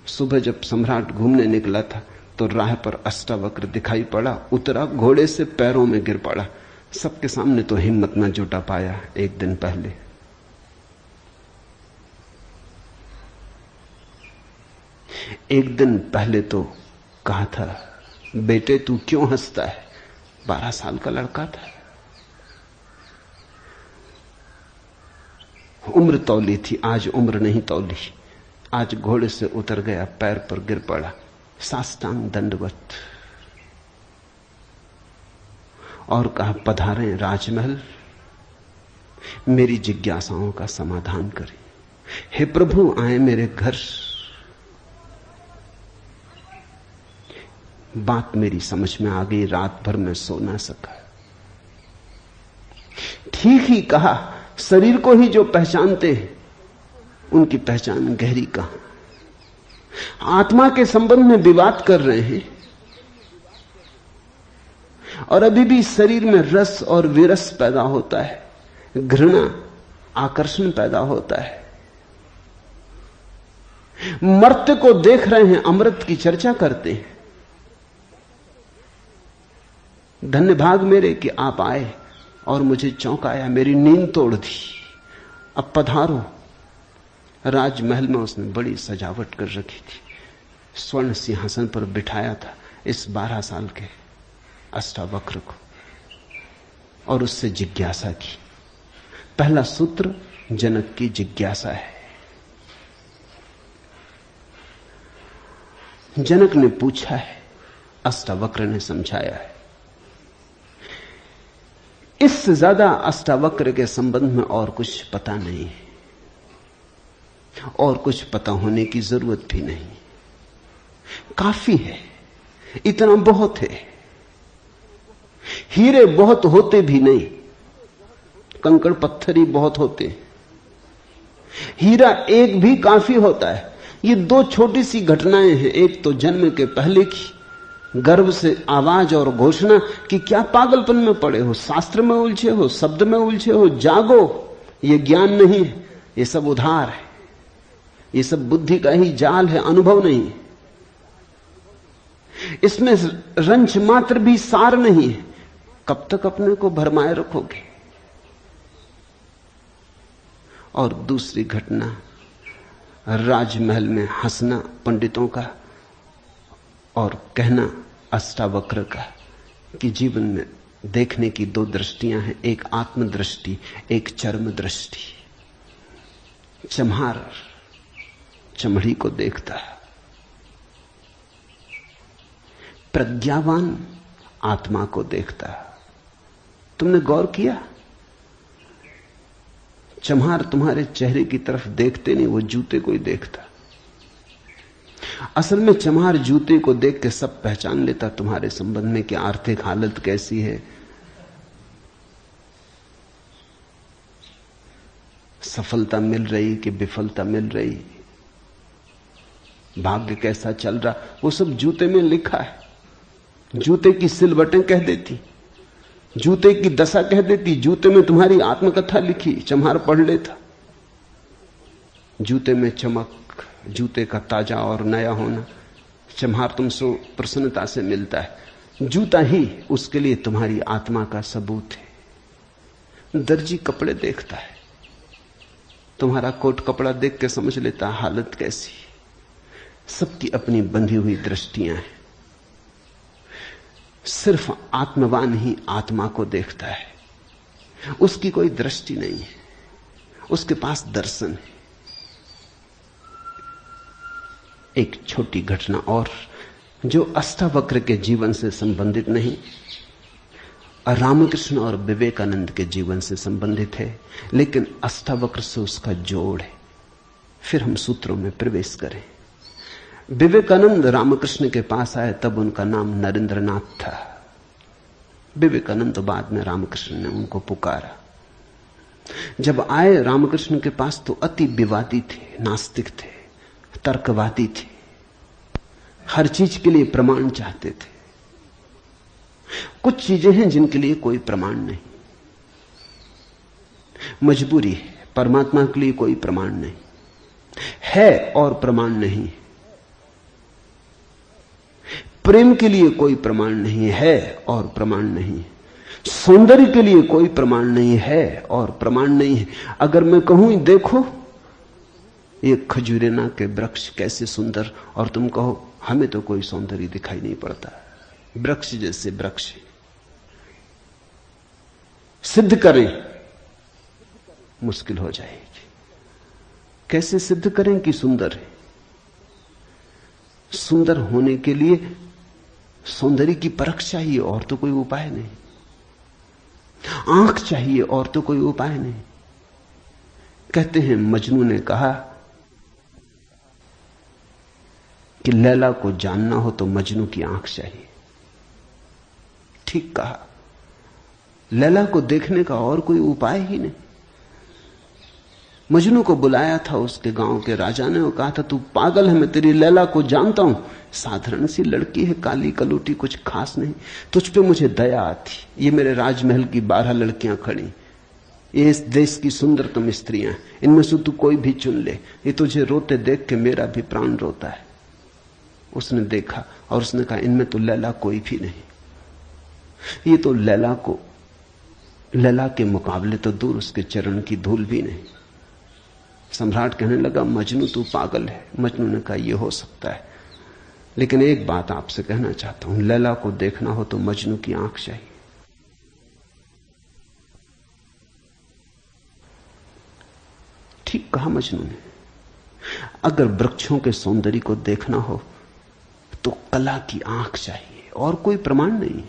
सुबह जब सम्राट घूमने निकला था तो राह पर अष्टावक्र दिखाई पड़ा। उतरा, घोड़े से पैरों में गिर पड़ा। सबके सामने तो हिम्मत न जुटा पाया। एक दिन पहले तो कहा था, बेटे तू क्यों हंसता है? 12 साल का लड़का था। उम्र तौली थी, आज उम्र नहीं तौली। आज घोड़े से उतर गया, पैर पर गिर पड़ा, साष्टांग दंडवत, और कहा, पधारें राजमहल, मेरी जिज्ञासाओं का समाधान करें। हे प्रभु, आए मेरे घर। बात मेरी समझ में आ गई। रात भर में सो ना सका। ठीक ही कहा। शरीर को ही जो पहचानते हैं उनकी पहचान गहरी कहां। आत्मा के संबंध में विवाद कर रहे हैं और अभी भी शरीर में रस और विरस पैदा होता है, घृणा, आकर्षण पैदा होता है। मर्त्य को देख रहे हैं, अमृत की चर्चा करते हैं। धन्य भाग मेरे कि आप आए और मुझे चौंकाया, मेरी नींद तोड़ दी। अब पधारो। राजमहल में उसने बड़ी सजावट कर रखी थी। स्वर्ण सिंहासन पर बिठाया था इस 12 साल के अष्टावक्र को और उससे जिज्ञासा की। पहला सूत्र जनक की जिज्ञासा है। जनक ने पूछा है, अष्टावक्र ने समझाया है। इससे ज्यादा अष्टावक्र के संबंध में और कुछ पता नहीं है, और कुछ पता होने की जरूरत भी नहीं। काफी है, इतना बहुत है। हीरे बहुत होते भी नहीं, कंकड़ पत्थर ही बहुत होते। हीरा एक भी काफी होता है। ये 2 छोटी सी घटनाएं हैं। एक तो जन्म के पहले की गर्भ से आवाज और घोषणा कि क्या पागलपन में पड़े हो, शास्त्र में उलझे हो, शब्द में उलझे हो, जागो। ये ज्ञान नहीं है, ये सब उधार है, ये सब बुद्धि का ही जाल है, अनुभव नहीं है। इसमें रंच मात्र भी सार नहीं है। कब तक अपने को भरमाए रखोगे? और दूसरी घटना, राजमहल में हंसना पंडितों का और कहना अष्टावक्र का कि जीवन में देखने की 2 दृष्टियां हैं, एक आत्मदृष्टि, एक चर्म दृष्टि। चम्हार चमड़ी को देखता है, प्रज्ञावान आत्मा को देखता है। तुमने गौर किया? चम्हार तुम्हारे चेहरे की तरफ देखते नहीं, वो जूते को ही देखता। असल में चम्हार जूते को देख के सब पहचान लेता तुम्हारे संबंध में कि आर्थिक हालत कैसी है, सफलता मिल रही कि विफलता मिल रही, भाग्य कैसा चल रहा, वो सब जूते में लिखा है। जूते की सिलवटें कह देती, जूते की दशा कह देती। जूते में तुम्हारी आत्मकथा लिखी, चम्हार पढ़ लेता। जूते में चमक, जूते का ताजा और नया होना, चम्हार तुमसे प्रसन्नता से मिलता है। जूता ही उसके लिए तुम्हारी आत्मा का सबूत है। दर्जी कपड़े देखता है, तुम्हारा कोट कपड़ा देख के समझ लेता हालत कैसी। सबकी अपनी बंधी हुई दृष्टियां हैं। सिर्फ आत्मवान ही आत्मा को देखता है, उसकी कोई दृष्टि नहीं है, उसके पास दर्शन है। एक छोटी घटना और जो अष्टावक्र के जीवन से संबंधित नहीं, रामकृष्ण और विवेकानंद के जीवन से संबंधित है, लेकिन अष्टावक्र से उसका जोड़ है। फिर हम सूत्रों में प्रवेश करें। विवेकानंद रामकृष्ण के पास आए तब उनका नाम नरेंद्रनाथ था। विवेकानंद तो बाद में रामकृष्ण ने उनको पुकारा। जब आए रामकृष्ण के पास तो अति विवादी थे, नास्तिक थे, तर्कवादी थे, हर चीज के लिए प्रमाण चाहते थे। कुछ चीजें हैं जिनके लिए कोई प्रमाण नहीं, मजबूरी है। परमात्मा के लिए कोई प्रमाण नहीं है और प्रमाण नहीं। प्रेम के लिए कोई प्रमाण नहीं है और प्रमाण नहीं। सौंदर्य के लिए कोई प्रमाण नहीं है और प्रमाण नहीं है। अगर मैं कहूं देखो ये खजूरेना के वृक्ष कैसे सुंदर, और तुम कहो हमें तो कोई सौंदर्य दिखाई नहीं पड़ता, वृक्ष जैसे वृक्ष, सिद्ध करें मुश्किल हो जाएगी। कैसे सिद्ध करें कि सुंदर है? सुंदर होने के लिए सौंदर्य की परख चाहिए और तो कोई उपाय नहीं। आंख चाहिए और तो कोई उपाय नहीं। कहते हैं मजनू ने कहा कि लैला को जानना हो तो मजनू की आंख चाहिए। ठीक कहा। लैला को देखने का और कोई उपाय ही नहीं। मजनू को बुलाया था उसके गांव के राजा ने और कहा था तू पागल है, मैं तेरी लैला को जानता हूं, साधारण सी लड़की है, काली कलूटी, कुछ खास नहीं, तुझ पे मुझे दया आती। ये मेरे राजमहल की 12 लड़कियां खड़ी, ये इस देश की सुंदरतम स्त्रियां, इनमें से तू कोई भी चुन ले, ये तुझे रोते देख के मेरा भी प्राण रोता है। उसने देखा और उसने कहा इनमें तो लैला कोई भी नहीं, ये तो लैला के मुकाबले तो दूर, उसके चरण की धूल भी नहीं। सम्राट कहने लगा मजनू तू पागल है। मजनू ने कहा यह हो सकता है, लेकिन एक बात आपसे कहना चाहता हूं, लैला को देखना हो तो मजनू की आंख चाहिए। ठीक कहा मजनू ने। अगर वृक्षों के सौंदर्य को देखना हो तो कला की आंख चाहिए और कोई प्रमाण नहीं।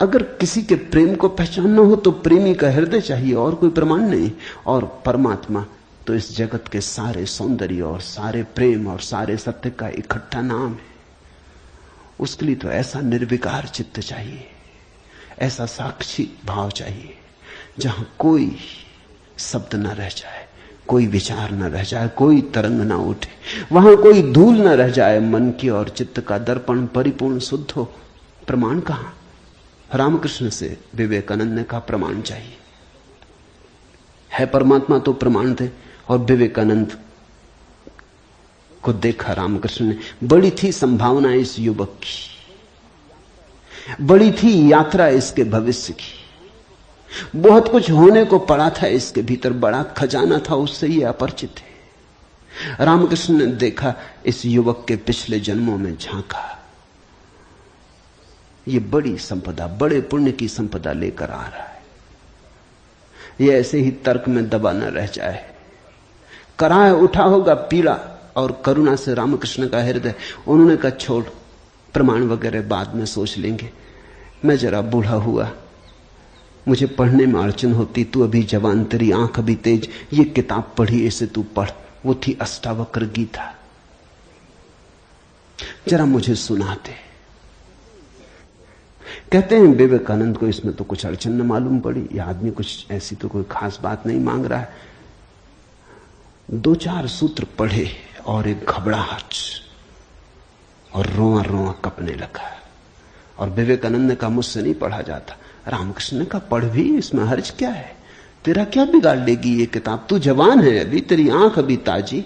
अगर किसी के प्रेम को पहचानना हो तो प्रेमी का हृदय चाहिए और कोई प्रमाण नहीं। और परमात्मा तो इस जगत के सारे सौंदर्य और सारे प्रेम और सारे सत्य का इकट्ठा नाम है। उसके लिए तो ऐसा निर्विकार चित्त चाहिए, ऐसा साक्षी भाव चाहिए जहां कोई शब्द न रह जाए, कोई विचार न रह जाए, कोई तरंग न उठे, वहां कोई धूल न रह जाए, मन की और चित्त का दर्पण परिपूर्ण शुद्ध हो। प्रमाण कहां? रामकृष्ण से विवेकानंद ने कहा प्रमाण चाहिए। है परमात्मा तो प्रमाण थे। और विवेकानंद को देखा रामकृष्ण ने। बड़ी थी संभावना इस युवक की, बड़ी थी यात्रा इसके भविष्य की, बहुत कुछ होने को पड़ा था इसके भीतर, बड़ा खजाना था, उससे ये अपरिचित है। रामकृष्ण ने देखा, इस युवक के पिछले जन्मों में झांका, ये बड़ी संपदा, बड़े पुण्य की संपदा लेकर आ रहा है। ये ऐसे ही तर्क में दबा न रह जाए। कराह उठा होगा पीड़ा और करुणा से रामकृष्ण का हृदय। उन्होंने कहा छोड़, प्रमाण वगैरह बाद में सोच लेंगे, मैं जरा बूढ़ा हुआ, मुझे पढ़ने में अड़चन होती, तू अभी जवान, तेरी आंख अभी तेज, ये किताब पढ़ी, इसे तू पढ़। वो थी अष्टावक्र गीता, जरा मुझे सुनाते। कहते हैं विवेकानंद को इसमें तो कुछ अड़चन न मालूम पड़ी, यह आदमी कुछ ऐसी तो कोई खास बात नहीं मांग रहा है। 2-4 सूत्र पढ़े और एक घबराहट और रोआ रोआ कपने लगा। और विवेकानंद ने कहा मुझसे नहीं पढ़ा जाता। रामकृष्ण ने कहा पढ़ भी, इसमें हर्ज क्या है, तेरा क्या बिगाड़ लेगी ये किताब, तू जवान है अभी, तेरी आंख अभी ताजी,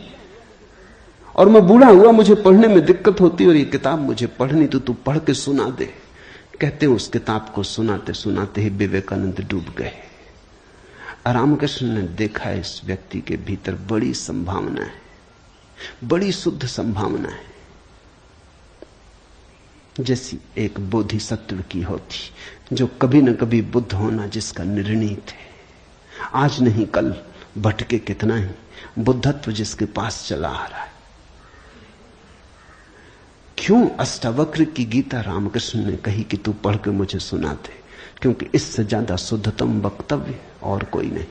और मैं बूढ़ा हुआ, मुझे पढ़ने में दिक्कत होती, और ये किताब मुझे पढ़नी तो तू पढ़ के सुना दे। कहते हैं उस किताब को सुनाते सुनाते ही विवेकानंद डूब गए। रामकृष्ण ने देखा इस व्यक्ति के भीतर बड़ी संभावना है, बड़ी शुद्ध संभावना है, जैसी एक बोधिसत्व की होती, जो कभी न कभी बुद्ध होना जिसका निर्णीत है, आज नहीं कल भटके कितना ही, बुद्धत्व जिसके पास चला आ रहा है। क्यों अष्टावक्र की गीता रामकृष्ण ने कही कि तू पढ़ के मुझे सुना दे, क्योंकि इससे ज्यादा शुद्धतम वक्तव्य और कोई नहीं।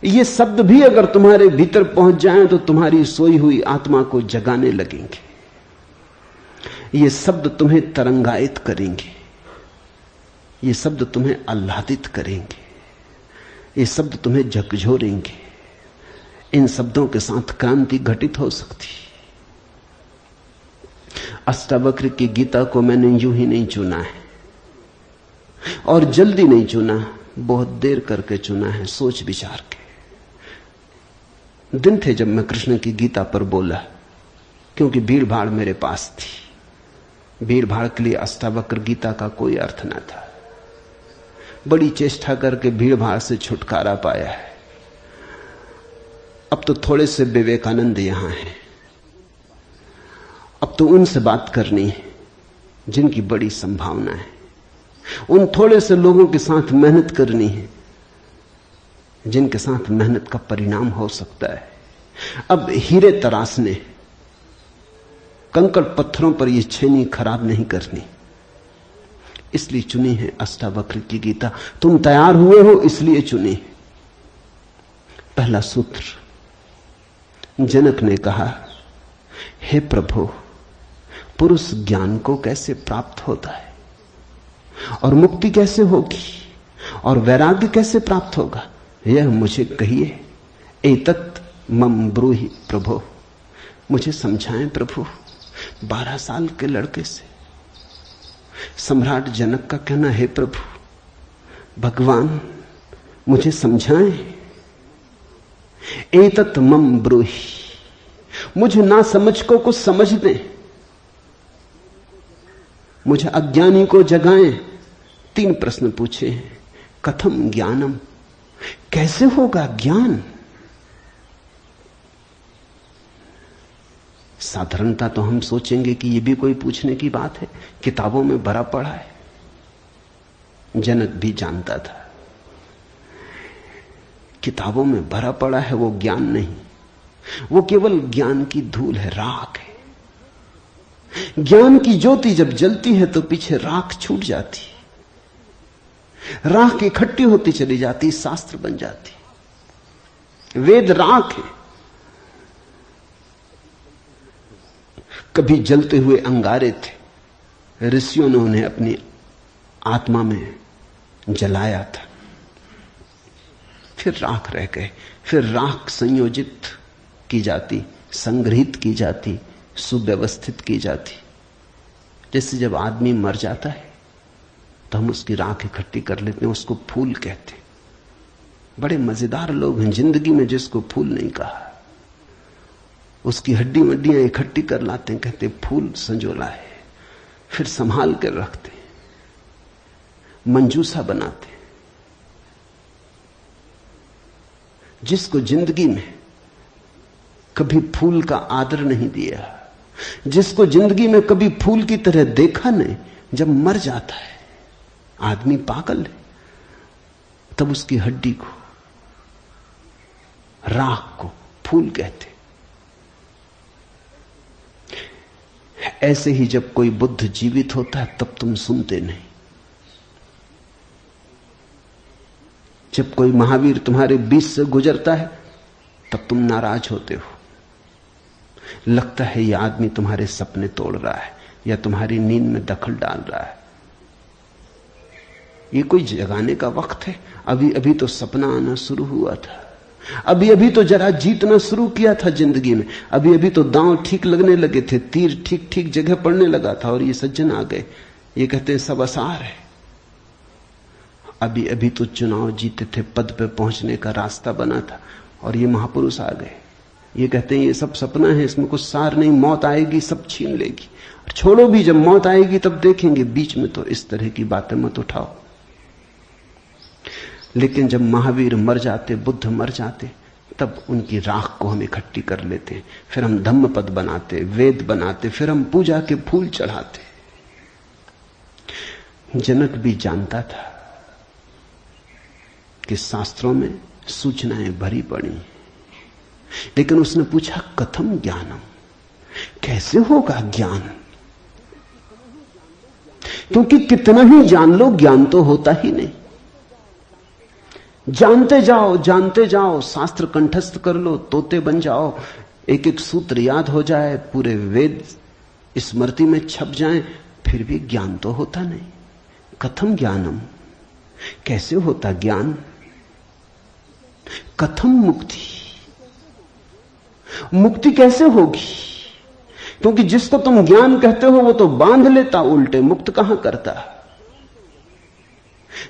ये शब्द भी अगर तुम्हारे भीतर पहुंच जाएं तो तुम्हारी सोई हुई आत्मा को जगाने लगेंगे। ये शब्द तुम्हें तरंगायित करेंगे, ये शब्द तुम्हें आह्लादित करेंगे, ये शब्द तुम्हें झकझोरेंगे। इन शब्दों के साथ क्रांति घटित हो सकती। अष्टावक्र की गीता को मैंने यूं ही नहीं चुना है, और जल्दी नहीं चुना, बहुत देर करके चुना है, सोच विचार के। दिन थे जब मैं कृष्ण की गीता पर बोला, क्योंकि भीड़ भाड़ मेरे पास थी। भीड़ भाड़ के लिए अष्टावक्र गीता का कोई अर्थ न था। बड़ी चेष्टा करके भीड़ भाड़ से छुटकारा पाया है। अब तो थोड़े से विवेकानंद यहां हैं, अब तो उनसे बात करनी है जिनकी बड़ी संभावना है। उन थोड़े से लोगों के साथ मेहनत करनी है जिनके साथ मेहनत का परिणाम हो सकता है। अब हीरे तराशने, कंकड़ पत्थरों पर यह छेनी खराब नहीं करनी, इसलिए चुनी है अष्टावक्र की गीता। तुम तैयार हुए हो इसलिए चुनी। पहला सूत्र, जनक ने कहा, हे प्रभु, पुरुष ज्ञान को कैसे प्राप्त होता है, और मुक्ति कैसे होगी, और वैराग्य कैसे प्राप्त होगा, यह मुझे कहिए। एतत् मम ब्रूहि प्रभो, मुझे समझाएं प्रभु। 12 साल के लड़के से सम्राट जनक का कहना, हे प्रभु भगवान मुझे समझाएं। एतत् मम ब्रूहि, मुझे ना समझ को कुछ समझ दें, मुझे अज्ञानी को जगाएं। 3 प्रश्न पूछे हैं। कथम ज्ञानम, कैसे होगा ज्ञान? साधारणता तो हम सोचेंगे कि यह भी कोई पूछने की बात है, किताबों में भरा पड़ा है। जनक भी जानता था किताबों में भरा पड़ा है वो ज्ञान नहीं, वो केवल ज्ञान की धूल है, राख है। ज्ञान की ज्योति जब जलती है तो पीछे राख छूट जाती, राख इकट्ठी होती चली जाती, शास्त्र बन जाती। वेद राख है। कभी जलते हुए अंगारे थे, ऋषियों ने उन्हें अपनी आत्मा में जलाया था, फिर राख रह गए। फिर राख संयोजित की जाती, संग्रहित की जाती, सुव्यवस्थित की जाती। जैसे जब आदमी मर जाता है तो हम उसकी राख इकट्ठी कर लेते हैं, उसको फूल कहते हैं। बड़े मजेदार लोग हैं जिंदगी में जिसको फूल नहीं कहा। उसकी हड्डी वड्डियां इकट्ठी कर लाते हैं, कहते फूल संजोला है, फिर संभाल कर रखते, मंजूसा बनाते। जिसको जिंदगी में कभी फूल का आदर नहीं दिया, जिसको जिंदगी में कभी फूल की तरह देखा नहीं, जब मर जाता है आदमी पागल है, तब उसकी हड्डी को, राख को फूल कहते। ऐसे ही जब कोई बुद्ध जीवित होता है तब तुम सुनते नहीं। जब कोई महावीर तुम्हारे बीच से गुजरता है तब तुम नाराज होते हो। लगता है यह आदमी तुम्हारे सपने तोड़ रहा है या तुम्हारी नींद में दखल डाल रहा है। ये कोई जगाने का वक्त है? अभी अभी तो सपना आना शुरू हुआ था, अभी अभी तो जरा जीतना शुरू किया था जिंदगी में, अभी अभी तो दांव ठीक लगने लगे थे, तीर ठीक ठीक जगह पड़ने लगा था, और ये सज्जन आ गए। ये कहते हैं सब आसार है। अभी अभी तो चुनाव जीते थे, पद पे पहुंचने का रास्ता बना था, और ये महापुरुष आ गए। ये कहते हैं ये सब सपना है, इसमें कुछ सार नहीं, मौत आएगी सब छीन लेगी। और छोड़ो भी, जब मौत आएगी तब देखेंगे, बीच में तो इस तरह की बातें मत उठाओ। लेकिन जब महावीर मर जाते, बुद्ध मर जाते, तब उनकी राख को हम इकट्ठी कर लेते, फिर हम धम्म पद बनाते, वेद बनाते, फिर हम पूजा के फूल चढ़ाते। जनक भी जानता था कि शास्त्रों में सूचनाएं भरी पड़ी, लेकिन उसने पूछा कथम ज्ञानम, कैसे होगा ज्ञान? क्योंकि कितना ही जान लो, ज्ञान तो होता ही नहीं। जानते जाओ, शास्त्र कंठस्थ कर लो, तोते बन जाओ, एक एक सूत्र याद हो जाए, पूरे वेद स्मृति में छप जाएं, फिर भी ज्ञान तो होता नहीं। कथम ज्ञानम, कैसे होता ज्ञान? कथम मुक्ति, मुक्ति कैसे होगी? क्योंकि जिसको तुम ज्ञान कहते हो वो तो बांध लेता उल्टे, मुक्त कहां करता।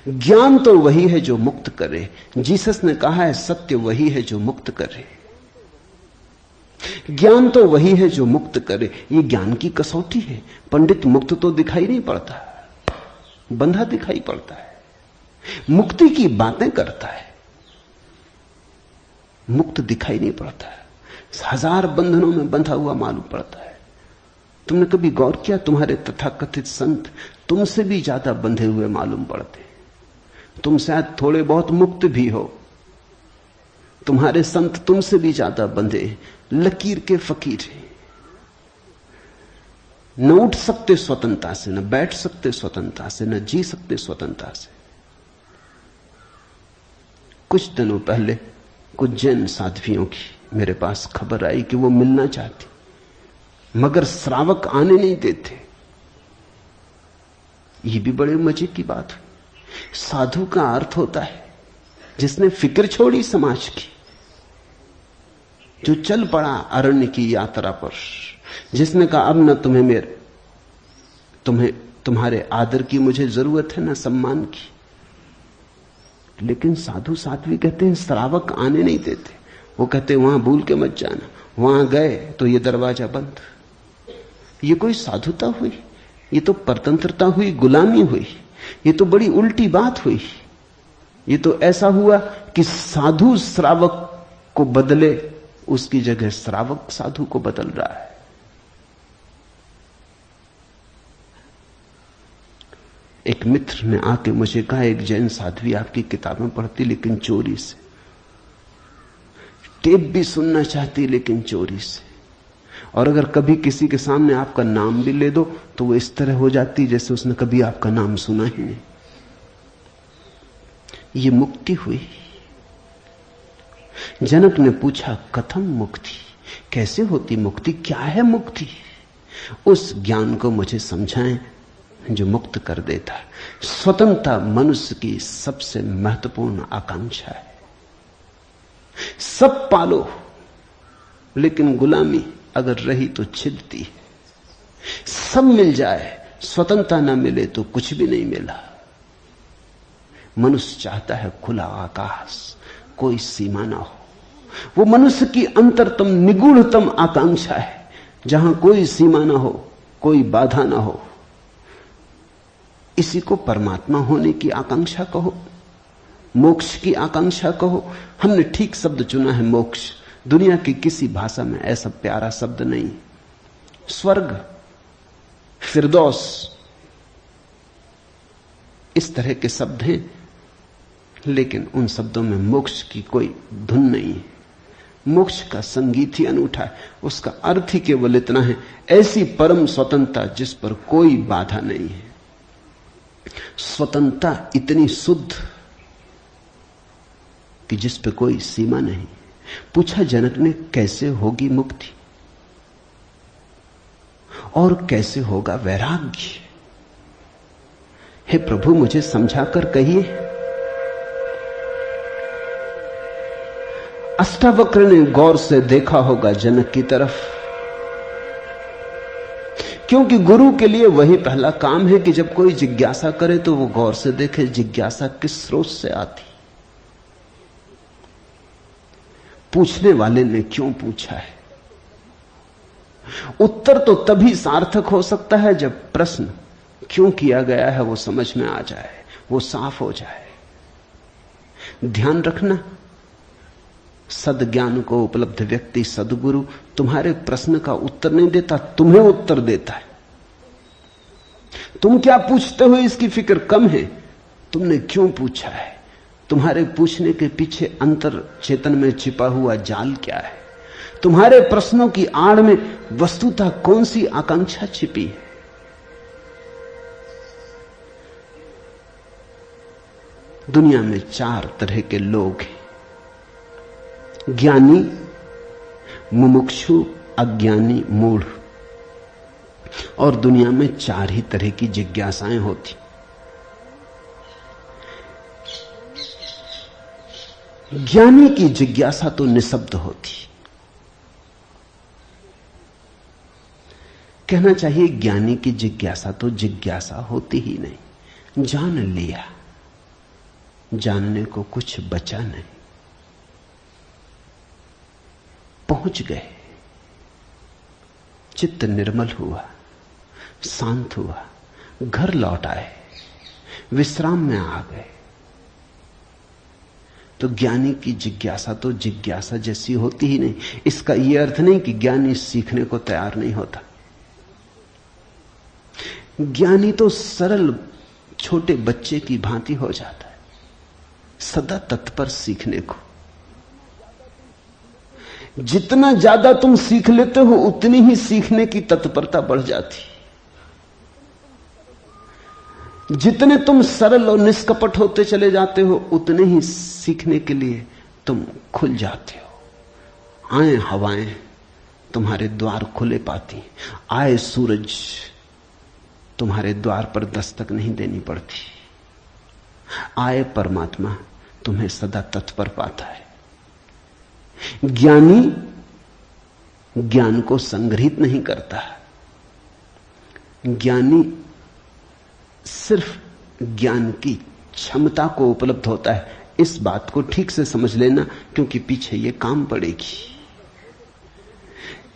ज्ञान तो वही है जो मुक्त करे। जीसस ने कहा है सत्य वही है जो मुक्त करे। ज्ञान तो वही है जो मुक्त करे। ये ज्ञान की कसौटी है। पंडित मुक्त तो दिखाई नहीं पड़ता, बंधा दिखाई पड़ता है। मुक्ति की बातें करता है, मुक्त दिखाई नहीं पड़ता है। हजार बंधनों में बंधा हुआ मालूम पड़ता है। तुमने कभी गौर किया, तुम्हारे तथाकथित संत तुमसे भी ज्यादा बंधे हुए मालूम पड़ते। तुम शायद थोड़े बहुत मुक्त भी हो, तुम्हारे संत तुमसे भी ज्यादा बंधे, लकीर के फकीर हैं। न उठ सकते स्वतंत्रता से, न बैठ सकते स्वतंत्रता से, न जी सकते स्वतंत्रता से। कुछ दिनों पहले कुछ जैन साध्वियों की मेरे पास खबर आई कि वो मिलना चाहती, मगर श्रावक आने नहीं देते। ये भी बड़े मजे की बात है। साधु का अर्थ होता है जिसने फिक्र छोड़ी समाज की, जो चल पड़ा अरण्य की यात्रा पर, जिसने कहा अब न तुम्हारे आदर की मुझे जरूरत है, न सम्मान की। लेकिन साधु साध्वी कहते हैं श्रावक आने नहीं देते। वो कहते हैं वहां भूल के मत जाना, वहां गए तो ये दरवाजा बंद। ये कोई साधुता हुई? ये तो परतंत्रता हुई, गुलामी हुई। ये तो बड़ी उल्टी बात हुई। ये तो ऐसा हुआ कि साधु श्रावक को बदले, उसकी जगह श्रावक साधु को बदल रहा है। एक मित्र ने आके मुझे कहा, एक जैन साध्वी आपकी किताबें पढ़ती लेकिन चोरी से, टेप भी सुनना चाहती लेकिन चोरी से, और अगर कभी किसी के सामने आपका नाम भी ले दो तो वो इस तरह हो जाती जैसे उसने कभी आपका नाम सुना ही नहीं। ये मुक्ति हुई। जनक ने पूछा कथम मुक्ति, कैसे होती मुक्ति, क्या है मुक्ति? उस ज्ञान को मुझे समझाएं जो मुक्त कर देता है। स्वतंत्रता मनुष्य की सबसे महत्वपूर्ण आकांक्षा है। सब पालो, लेकिन गुलामी अगर रही तो छिदती है। सब मिल जाए, स्वतंत्रता ना मिले तो कुछ भी नहीं मिला। मनुष्य चाहता है खुला आकाश, कोई सीमा ना हो। वो मनुष्य की अंतरतम निगूढ़तम आकांक्षा है, जहां कोई सीमा ना हो, कोई बाधा ना हो। इसी को परमात्मा होने की आकांक्षा कहो, मोक्ष की आकांक्षा कहो। हमने ठीक शब्द चुना है, मोक्ष। दुनिया की किसी भाषा में ऐसा प्यारा शब्द नहीं। स्वर्ग, फिरदौस, इस तरह के शब्द हैं, लेकिन उन शब्दों में मोक्ष की कोई धुन नहीं है। मोक्ष का संगीत ही अनूठा है। उसका अर्थ ही केवल इतना है, ऐसी परम स्वतंत्रता जिस पर कोई बाधा नहीं है। स्वतंत्रता इतनी शुद्ध कि जिस पे कोई सीमा नहीं। पूछा जनक ने कैसे होगी मुक्ति और कैसे होगा वैराग्य? हे प्रभु मुझे समझाकर कहिए। अष्टावक्र ने गौर से देखा होगा जनक की तरफ, क्योंकि गुरु के लिए वही पहला काम है कि जब कोई जिज्ञासा करे तो वो गौर से देखे जिज्ञासा किस स्रोत से आती, पूछने वाले ने क्यों पूछा है। उत्तर तो तभी सार्थक हो सकता है जब प्रश्न क्यों किया गया है वो समझ में आ जाए, वो साफ हो जाए। ध्यान रखना, सद्ज्ञान को उपलब्ध व्यक्ति, सद्गुरु तुम्हारे प्रश्न का उत्तर नहीं देता, तुम्हें उत्तर देता है। तुम क्या पूछते हो इसकी फिक्र कम है, तुमने क्यों पूछा है, तुम्हारे पूछने के पीछे अंतर चेतन में छिपा हुआ जाल क्या है। तुम्हारे प्रश्नों की आड़ में वस्तुतः कौन सी आकांक्षा छिपी है? दुनिया में 4 तरह के लोग हैं, ज्ञानी, मुमुक्षु, अज्ञानी, मूढ़। और दुनिया में 4 ही तरह की जिज्ञासाएं होती। ज्ञानी की जिज्ञासा तो निशब्द होती। कहना चाहिए ज्ञानी की जिज्ञासा तो जिज्ञासा होती ही नहीं। जान लिया, जानने को कुछ बचा नहीं, पहुंच गए, चित्त निर्मल हुआ, शांत हुआ, घर लौट आए, विश्राम में आ गए। तो ज्ञानी की जिज्ञासा तो जिज्ञासा जैसी होती ही नहीं। इसका यह अर्थ नहीं कि ज्ञानी सीखने को तैयार नहीं होता। ज्ञानी तो सरल छोटे बच्चे की भांति हो जाता है, सदा तत्पर सीखने को। जितना ज्यादा तुम सीख लेते हो उतनी ही सीखने की तत्परता बढ़ जाती। जितने तुम सरल और निष्कपट होते चले जाते हो उतने ही सीखने के लिए तुम खुल जाते हो। आए हवाएं तुम्हारे द्वार खुले पाती, आए सूरज तुम्हारे द्वार पर दस्तक नहीं देनी पड़ती, आए परमात्मा तुम्हें सदा तत्पर पाता है। ज्ञानी ज्ञान को संग्रहित नहीं करता, ज्ञानी सिर्फ ज्ञान की क्षमता को उपलब्ध होता है। इस बात को ठीक से समझ लेना, क्योंकि पीछे यह काम पड़ेगी।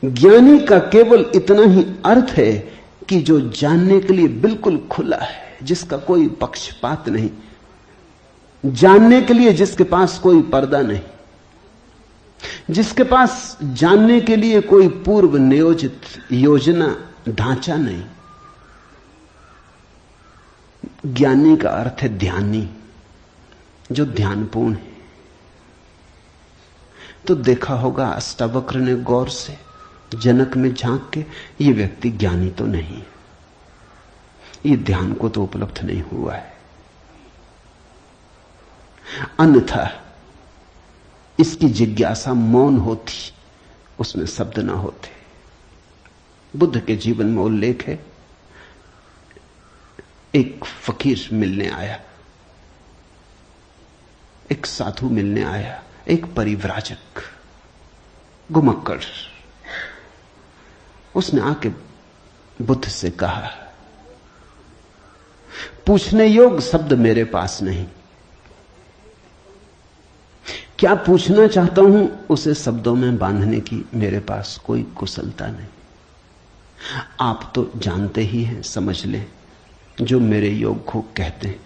ज्ञानी का केवल इतना ही अर्थ है कि जो जानने के लिए बिल्कुल खुला है, जिसका कोई पक्षपात नहीं, जानने के लिए जिसके पास कोई पर्दा नहीं, जिसके पास जानने के लिए कोई पूर्व नियोजित योजना ढांचा नहीं। ज्ञानी का अर्थ है ध्यानी, जो ध्यानपूर्ण है। तो देखा होगा अष्टावक्र ने गौर से जनक में झांक के, ये व्यक्ति ज्ञानी तो नहीं, ये ध्यान को तो उपलब्ध नहीं हुआ है, अन्यथा इसकी जिज्ञासा मौन होती, उसमें शब्द ना होते। बुद्ध के जीवन में उल्लेख है, एक फकीर मिलने आया, एक साधु मिलने आया, एक परिव्राजक घुमक्कड़। उसने आके बुद्ध से कहा, पूछने योग्य शब्द मेरे पास नहीं, क्या पूछना चाहता हूं उसे शब्दों में बांधने की मेरे पास कोई कुशलता नहीं। आप तो जानते ही हैं, समझ लें, जो मेरे योग को कहते हैं।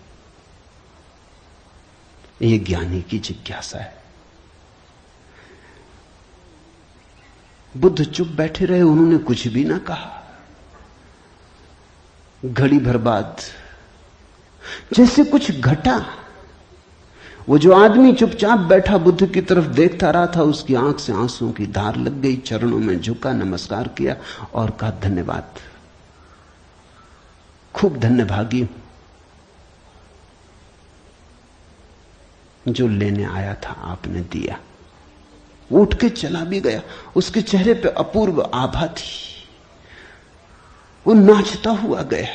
यह ज्ञानी की जिज्ञासा है। बुद्ध चुप बैठे रहे, उन्होंने कुछ भी ना कहा। घड़ी भर बाद जैसे कुछ घटा। वो जो आदमी चुपचाप बैठा बुद्ध की तरफ देखता रहा था, उसकी आंख से आंसुओं की धार लग गई। चरणों में झुका, नमस्कार किया और कहा, धन्यवाद, खूब धन्यभागी हूं, जो लेने आया था आपने दिया। उठ के चला भी गया। उसके चेहरे पे अपूर्व आभा थी, वो नाचता हुआ गया।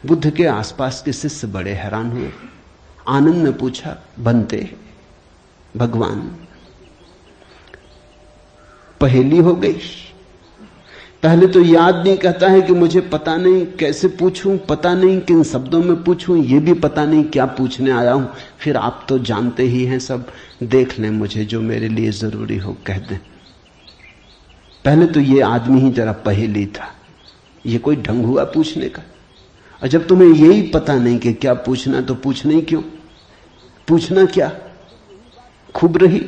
बुद्ध के आसपास के शिष्य बड़े हैरान हुए, आनंद में पूछा, बनते भगवान, पहेली हो गई। पहले तो ये आदमी कहता है कि मुझे पता नहीं कैसे पूछूं, पता नहीं किन शब्दों में पूछूं, ये भी पता नहीं क्या पूछने आया हूं। फिर आप तो जानते ही हैं सब, देख लें, मुझे जो मेरे लिए जरूरी हो कह दें। पहले तो ये आदमी ही जरा पहेली था, ये कोई ढंग हुआ पूछने का? और जब तुम्हें यही पता नहीं कि क्या पूछना, तो पूछना ही क्यों? पूछना क्या? खूब रही।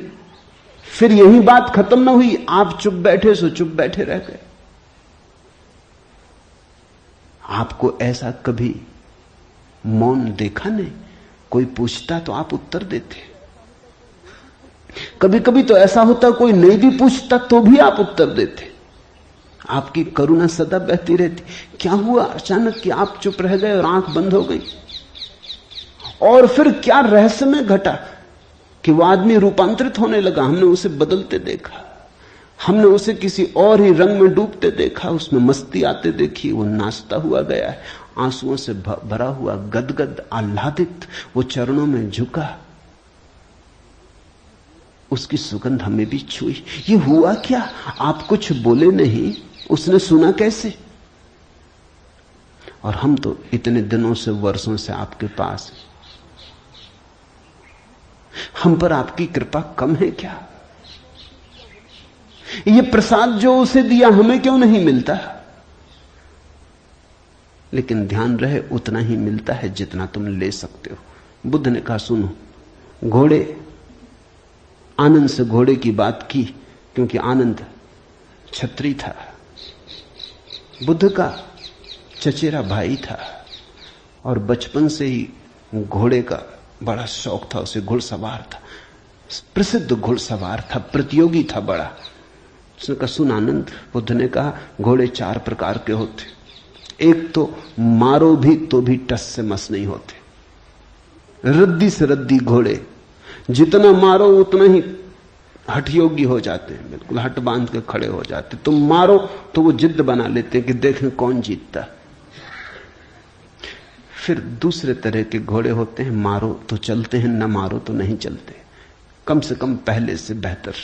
फिर यही बात खत्म ना हुई, आप चुप बैठे सो चुप बैठे रह गए। आपको ऐसा कभी मौन देखा नहीं? कोई पूछता तो आप उत्तर देते। कभी कभी तो ऐसा होता कोई नहीं भी पूछता तो भी आप उत्तर देते। आपकी करुणा सदा बहती रहती। क्या हुआ अचानक कि आप चुप रह गए और आंख बंद हो गई? और फिर क्या रहस्यमय घटा कि वो आदमी रूपांतरित होने लगा। हमने उसे बदलते देखा, हमने उसे किसी और ही रंग में डूबते देखा, उसमें मस्ती आते देखी। वो नाचता हुआ गया है, आंसुओं से भरा हुआ, गदगद आह्लादित, वो चरणों में झुका, उसकी सुगंध हमें भी छुई। ये हुआ क्या? आप कुछ बोले नहीं, उसने सुना कैसे? और हम तो इतने दिनों से, वर्षों से आपके पास हैं। हम पर आपकी कृपा कम है क्या? ये प्रसाद जो उसे दिया हमें क्यों नहीं मिलता? लेकिन ध्यान रहे उतना ही मिलता है जितना तुम ले सकते हो। बुद्ध ने कहा सुनो, घोड़े, आनंद से घोड़े की बात की क्योंकि आनंद छत्री था, बुद्ध का चचेरा भाई था और बचपन से ही घोड़े का बड़ा शौक था। उसे घुड़सवार था, प्रसिद्ध घुड़सवार था, प्रतियोगी था बड़ा। उसने कहा सुन आनंद, बुद्ध ने कहा घोड़े 4 प्रकार के होते। एक तो मारो भी तो भी टस से मस नहीं होते, रद्दी से रद्दी घोड़े, जितना मारो उतना ही हठयोगी हो जाते हैं, बिल्कुल हट बांध के खड़े हो जाते। तुम मारो तो वो जिद बना लेते हैं कि देखें कौन जीतता। फिर दूसरे तरह के घोड़े होते हैं, मारो तो चलते हैं, न मारो तो नहीं चलते, कम से कम पहले से बेहतर।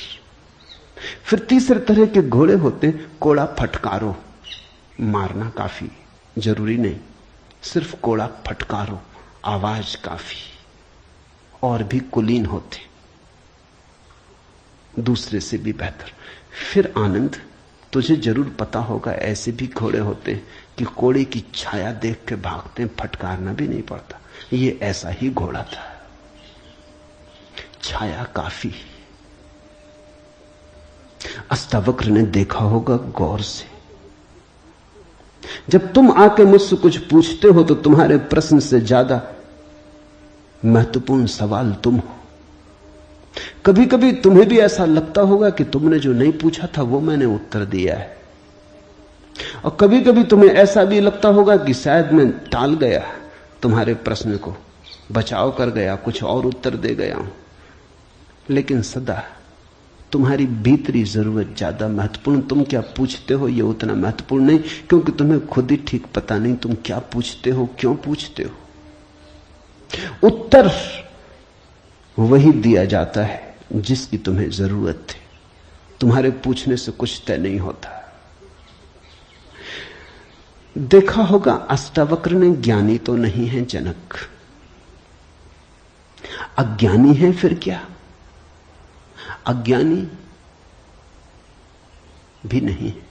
फिर तीसरे तरह के घोड़े होते हैं, कोड़ा फटकारो, मारना काफी जरूरी नहीं, सिर्फ कोड़ा फटकारो, आवाज काफी। और भी कुलीन होते, दूसरे से भी बेहतर। फिर आनंद, तुझे जरूर पता होगा ऐसे भी घोड़े होते हैं कि कोड़े की छाया देख के भागते हैं, फटकारना भी नहीं पड़ता। ये ऐसा ही घोड़ा था, छाया काफी। अष्टावक्र ने देखा होगा गौर से, जब तुम आके मुझसे कुछ पूछते हो तो तुम्हारे प्रश्न से ज्यादा महत्वपूर्ण सवाल तुम हो। कभी कभी तुम्हें भी ऐसा लगता होगा कि तुमने जो नहीं पूछा था वो मैंने उत्तर दिया है, और कभी कभी तुम्हें ऐसा भी लगता होगा कि शायद मैं टाल गया तुम्हारे प्रश्न को, बचाव कर गया, कुछ और उत्तर दे गया हूं। लेकिन सदा तुम्हारी भीतरी जरूरत ज्यादा महत्वपूर्ण। तुम क्या पूछते हो ये उतना महत्वपूर्ण नहीं, क्योंकि तुम्हें खुद ही ठीक पता नहीं तुम क्या पूछते हो, क्यों पूछते हो। उत्तर वही दिया जाता है जिसकी तुम्हें जरूरत है। तुम्हारे पूछने से कुछ तय नहीं होता। देखा होगा अष्टावक्र ने ज्ञानी तो नहीं है जनक, अज्ञानी है फिर क्या? अज्ञानी भी नहीं है,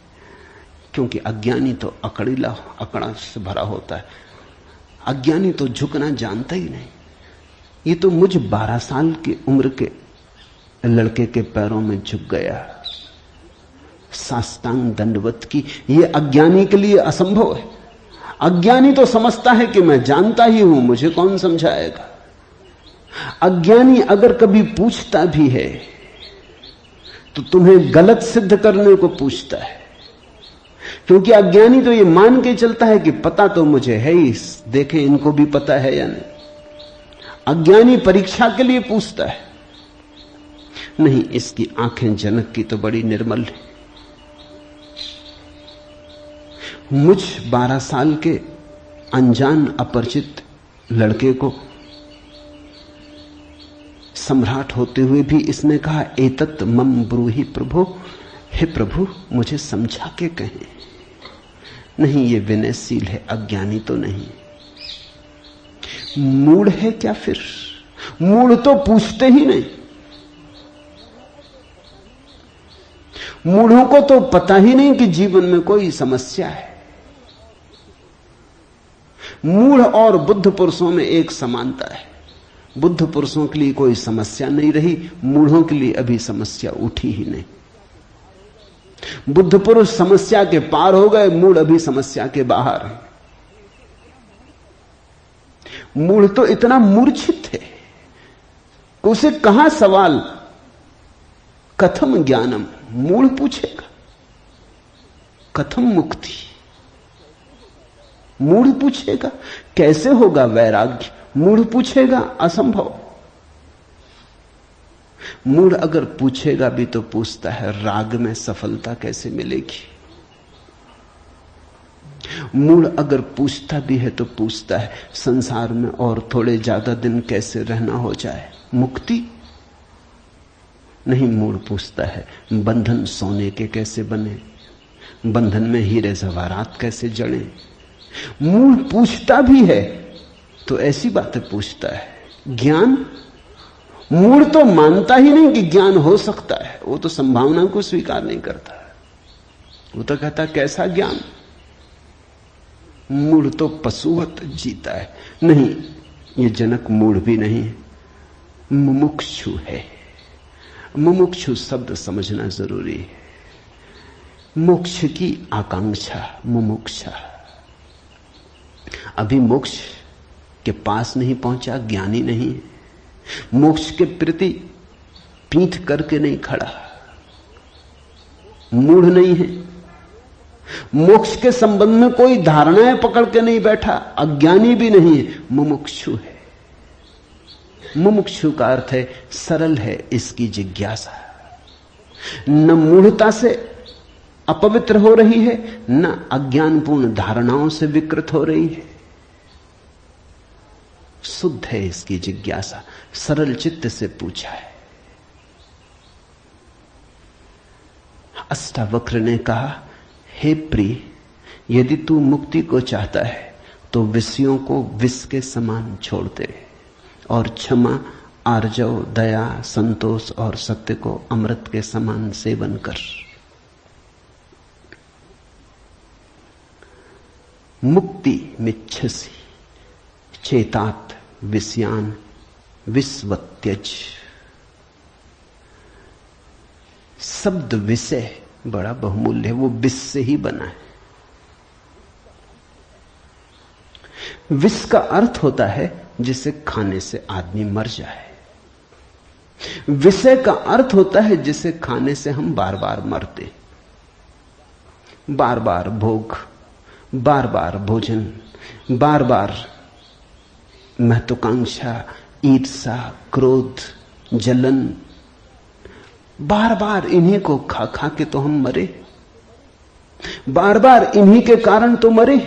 क्योंकि अज्ञानी तो अकड़ीला, अकड़ा से भरा होता है। अज्ञानी तो झुकना जानता ही नहीं। ये तो मुझ 12 साल की उम्र के लड़के के पैरों में झुक गया, साष्टांग दंडवत की। ये अज्ञानी के लिए असंभव है। अज्ञानी तो समझता है कि मैं जानता ही हूं, मुझे कौन समझाएगा। अज्ञानी अगर कभी पूछता भी है तो तुम्हें गलत सिद्ध करने को पूछता है, क्योंकि अज्ञानी तो ये मान के चलता है कि पता तो मुझे है ही, देखें इनको भी पता है या नहीं। अज्ञानी परीक्षा के लिए पूछता है। नहीं, इसकी आंखें जनक की तो बड़ी निर्मल है। मुझ 12 साल के अनजान अपरिचित लड़के को सम्राट होते हुए भी इसने कहा एतत् मम ब्रूहि प्रभु, हे प्रभु मुझे समझा के कहें। नहीं, ये विनयशील है, अज्ञानी तो नहीं। मूढ़ है क्या फिर? मूढ़ तो पूछते ही नहीं। मूढ़ों को तो पता ही नहीं कि जीवन में कोई समस्या है। मूढ़ और बुद्ध पुरुषों में एक समानता है, बुद्ध पुरुषों के लिए कोई समस्या नहीं रही, मूढ़ों के लिए अभी समस्या उठी ही नहीं। बुद्ध पुरुष समस्या के पार हो गए, मूढ़ अभी समस्या के बाहर है। मूढ़ तो इतना मूर्छित है कि उसे कहां सवाल कथम ज्ञानम, मूढ़ पूछेगा। कथम मुक्ति, मूढ़ पूछेगा। कैसे होगा वैराग्य, मूढ़ पूछेगा। असंभव। मूढ़ अगर पूछेगा भी तो पूछता है राग में सफलता कैसे मिलेगी। मूढ़ अगर पूछता भी है तो पूछता है संसार में और थोड़े ज्यादा दिन कैसे रहना हो जाए, मुक्ति नहीं। मूढ़ पूछता है बंधन सोने के कैसे बने, बंधन में हीरे जवाहरात कैसे जड़े। मूढ़ पूछता भी है तो ऐसी बातें पूछता है। ज्ञान, मूढ़ तो मानता ही नहीं कि ज्ञान हो सकता है, वो तो संभावना को स्वीकार नहीं करता। वो तो कहता कैसा ज्ञान। मूढ़ तो पशुवत जीता है। नहीं, ये जनक मूढ़ भी नहीं है, मुमुक्षु है। मुमुक्षु शब्द समझना जरूरी है। मोक्ष की आकांक्षा, मुमुक्षा। अभी मोक्ष के पास नहीं पहुंचा, ज्ञानी नहीं है। मोक्ष के प्रति पीठ करके नहीं खड़ा, मूढ़ नहीं है। मोक्ष के संबंध में कोई धारणाएं पकड़ के नहीं बैठा, अज्ञानी भी नहीं है, मुमुक्षु है। मुमुक्षु का अर्थ है सरल है इसकी जिज्ञासा। न मूढ़ता से अपवित्र हो रही है, न अज्ञानपूर्ण धारणाओं से विकृत हो रही है। शुद्ध है इसकी जिज्ञासा, सरल चित्त से पूछा है। अष्टावक्र ने कहा, हे प्रिय, यदि तू मुक्ति को चाहता है तो विषयों को विष के समान छोड़ दे और क्षमा, आर्जव, दया, संतोष और सत्य को अमृत के समान सेवन कर। मुक्ति मिच्छसि चेतात विषयान विस्वत्यज। शब्द विषय बड़ा बहुमूल्य है, वो विष से ही बना है। विष का अर्थ होता है जिसे खाने से आदमी मर जाए। विषय का अर्थ होता है जिसे खाने से हम बार बार मरते। बार बार भोग, बार बार भोजन, बार बार महत्वाकांक्षा, ईर्ष्या, क्रोध, जलन, बार बार इन्हीं को खा खा के तो हम मरे। बार बार इन्हीं के कारण तो मरे।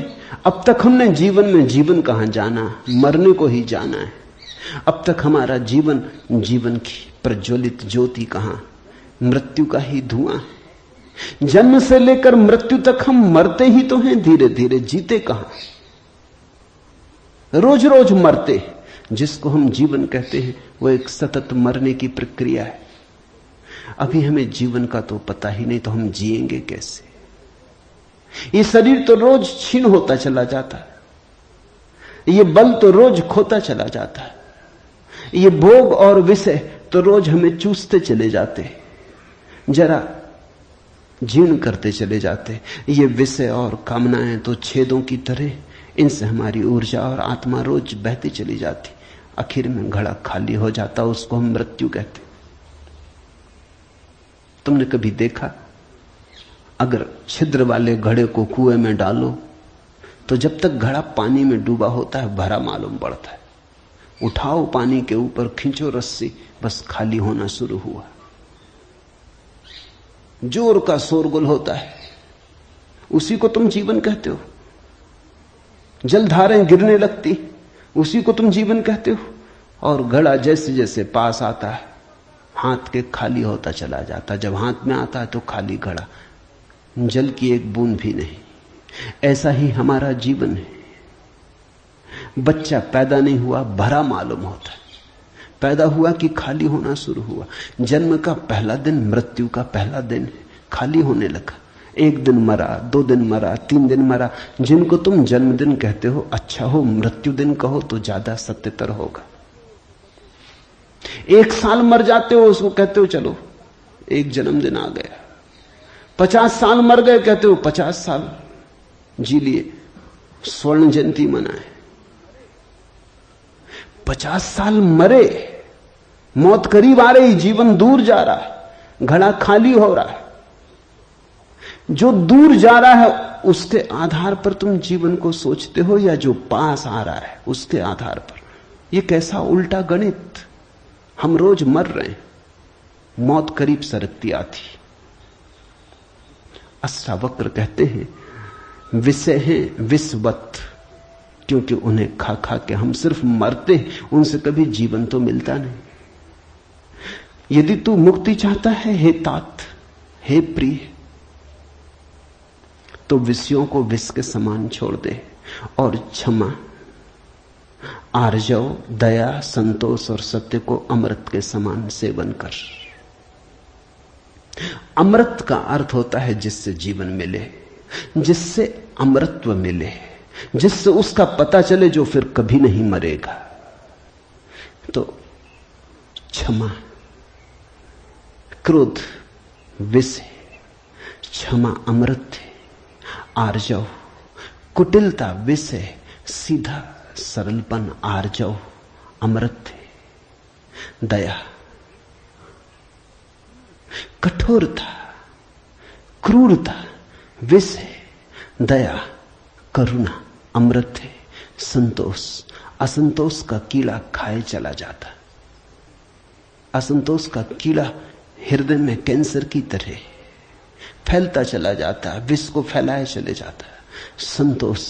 अब तक हमने जीवन में जीवन कहां जाना, मरने को ही जाना है। अब तक हमारा जीवन, जीवन की प्रज्वलित ज्योति कहां, मृत्यु का ही धुआं है। जन्म से लेकर मृत्यु तक हम मरते ही तो हैं, धीरे धीरे जीते कहां। रोज रोज मरते। जिसको हम जीवन कहते हैं वो एक सतत मरने की प्रक्रिया है। अभी हमें जीवन का तो पता ही नहीं, तो हम जिएंगे कैसे। ये शरीर तो रोज क्षीण होता चला जाता है, ये बल तो रोज खोता चला जाता है, ये भोग और विषय तो रोज हमें चूसते चले जाते, जरा जीर्ण करते चले जाते। ये विषय और कामनाएं तो छेदों की तरह, इनसे हमारी ऊर्जा और आत्मा रोज बहती चली जाती। आखिर में घड़ा खाली हो जाता, उसको हम मृत्यु कहते। तुमने कभी देखा, अगर छिद्र वाले घड़े को कुएं में डालो तो जब तक घड़ा पानी में डूबा होता है भरा मालूम पड़ता है। उठाओ पानी के ऊपर, खींचो रस्सी, बस खाली होना शुरू हुआ। जोर का शोरगुल होता है, उसी को तुम जीवन कहते हो। जलधारें गिरने लगती, उसी को तुम जीवन कहते हो। और घड़ा जैसे जैसे पास आता है, हाथ के खाली होता चला जाता। जब हाथ में आता है तो खाली घड़ा, जल की एक बूंद भी नहीं। ऐसा ही हमारा जीवन है। बच्चा पैदा नहीं हुआ, भरा मालूम होता है। पैदा हुआ कि खाली होना शुरू हुआ। जन्म का पहला दिन मृत्यु का पहला दिन है, खाली होने लगा। एक दिन मरा, 2 दिन मरा, 3 दिन मरा। जिनको तुम जन्मदिन कहते हो, अच्छा हो मृत्यु दिन कहो तो ज्यादा सत्यतर होगा। 1 साल मर जाते हो, उसको कहते हो चलो एक जन्मदिन आ गया। 50 साल मर गए, कहते हो 50 साल जी लिए, स्वर्ण जयंती मनाए। 50 साल मरे, मौत करीब आ रही, जीवन दूर जा रहा है। घड़ा खाली हो रहा है। जो दूर जा रहा है उसके आधार पर तुम जीवन को सोचते हो, या जो पास आ रहा है उसके आधार पर? यह कैसा उल्टा गणित। हम रोज मर रहे हैं, मौत करीब सरकती आती। अष्टावक्र कहते हैं विषय हैं विषवत, क्योंकि उन्हें खा खा के हम सिर्फ मरते हैं, उनसे कभी जीवन तो मिलता नहीं। यदि तू मुक्ति चाहता है हे तात, हे प्रिय, तो विषयों को विष के समान छोड़ दे और क्षमा, आर्जव, दया, संतोष और सत्य को अमृत के समान सेवन कर। अमृत का अर्थ होता है जिससे जीवन मिले, जिससे अमृतत्व मिले, जिससे उसका पता चले जो फिर कभी नहीं मरेगा। तो क्षमा, क्रोध विष है, क्षमा अमृत है, आर्जव, कुटिलता विष है, सीधा सरलपन आर्जव अमृत है, दया, कठोरता, क्रूरता विष है, दया, करुणा अमृत है, संतोष, असंतोष का कीड़ा खाए चला जाता। असंतोष का कीड़ा हृदय में कैंसर की तरह फैलता चला जाता है, विष को फैलाए चले जाता है। संतोष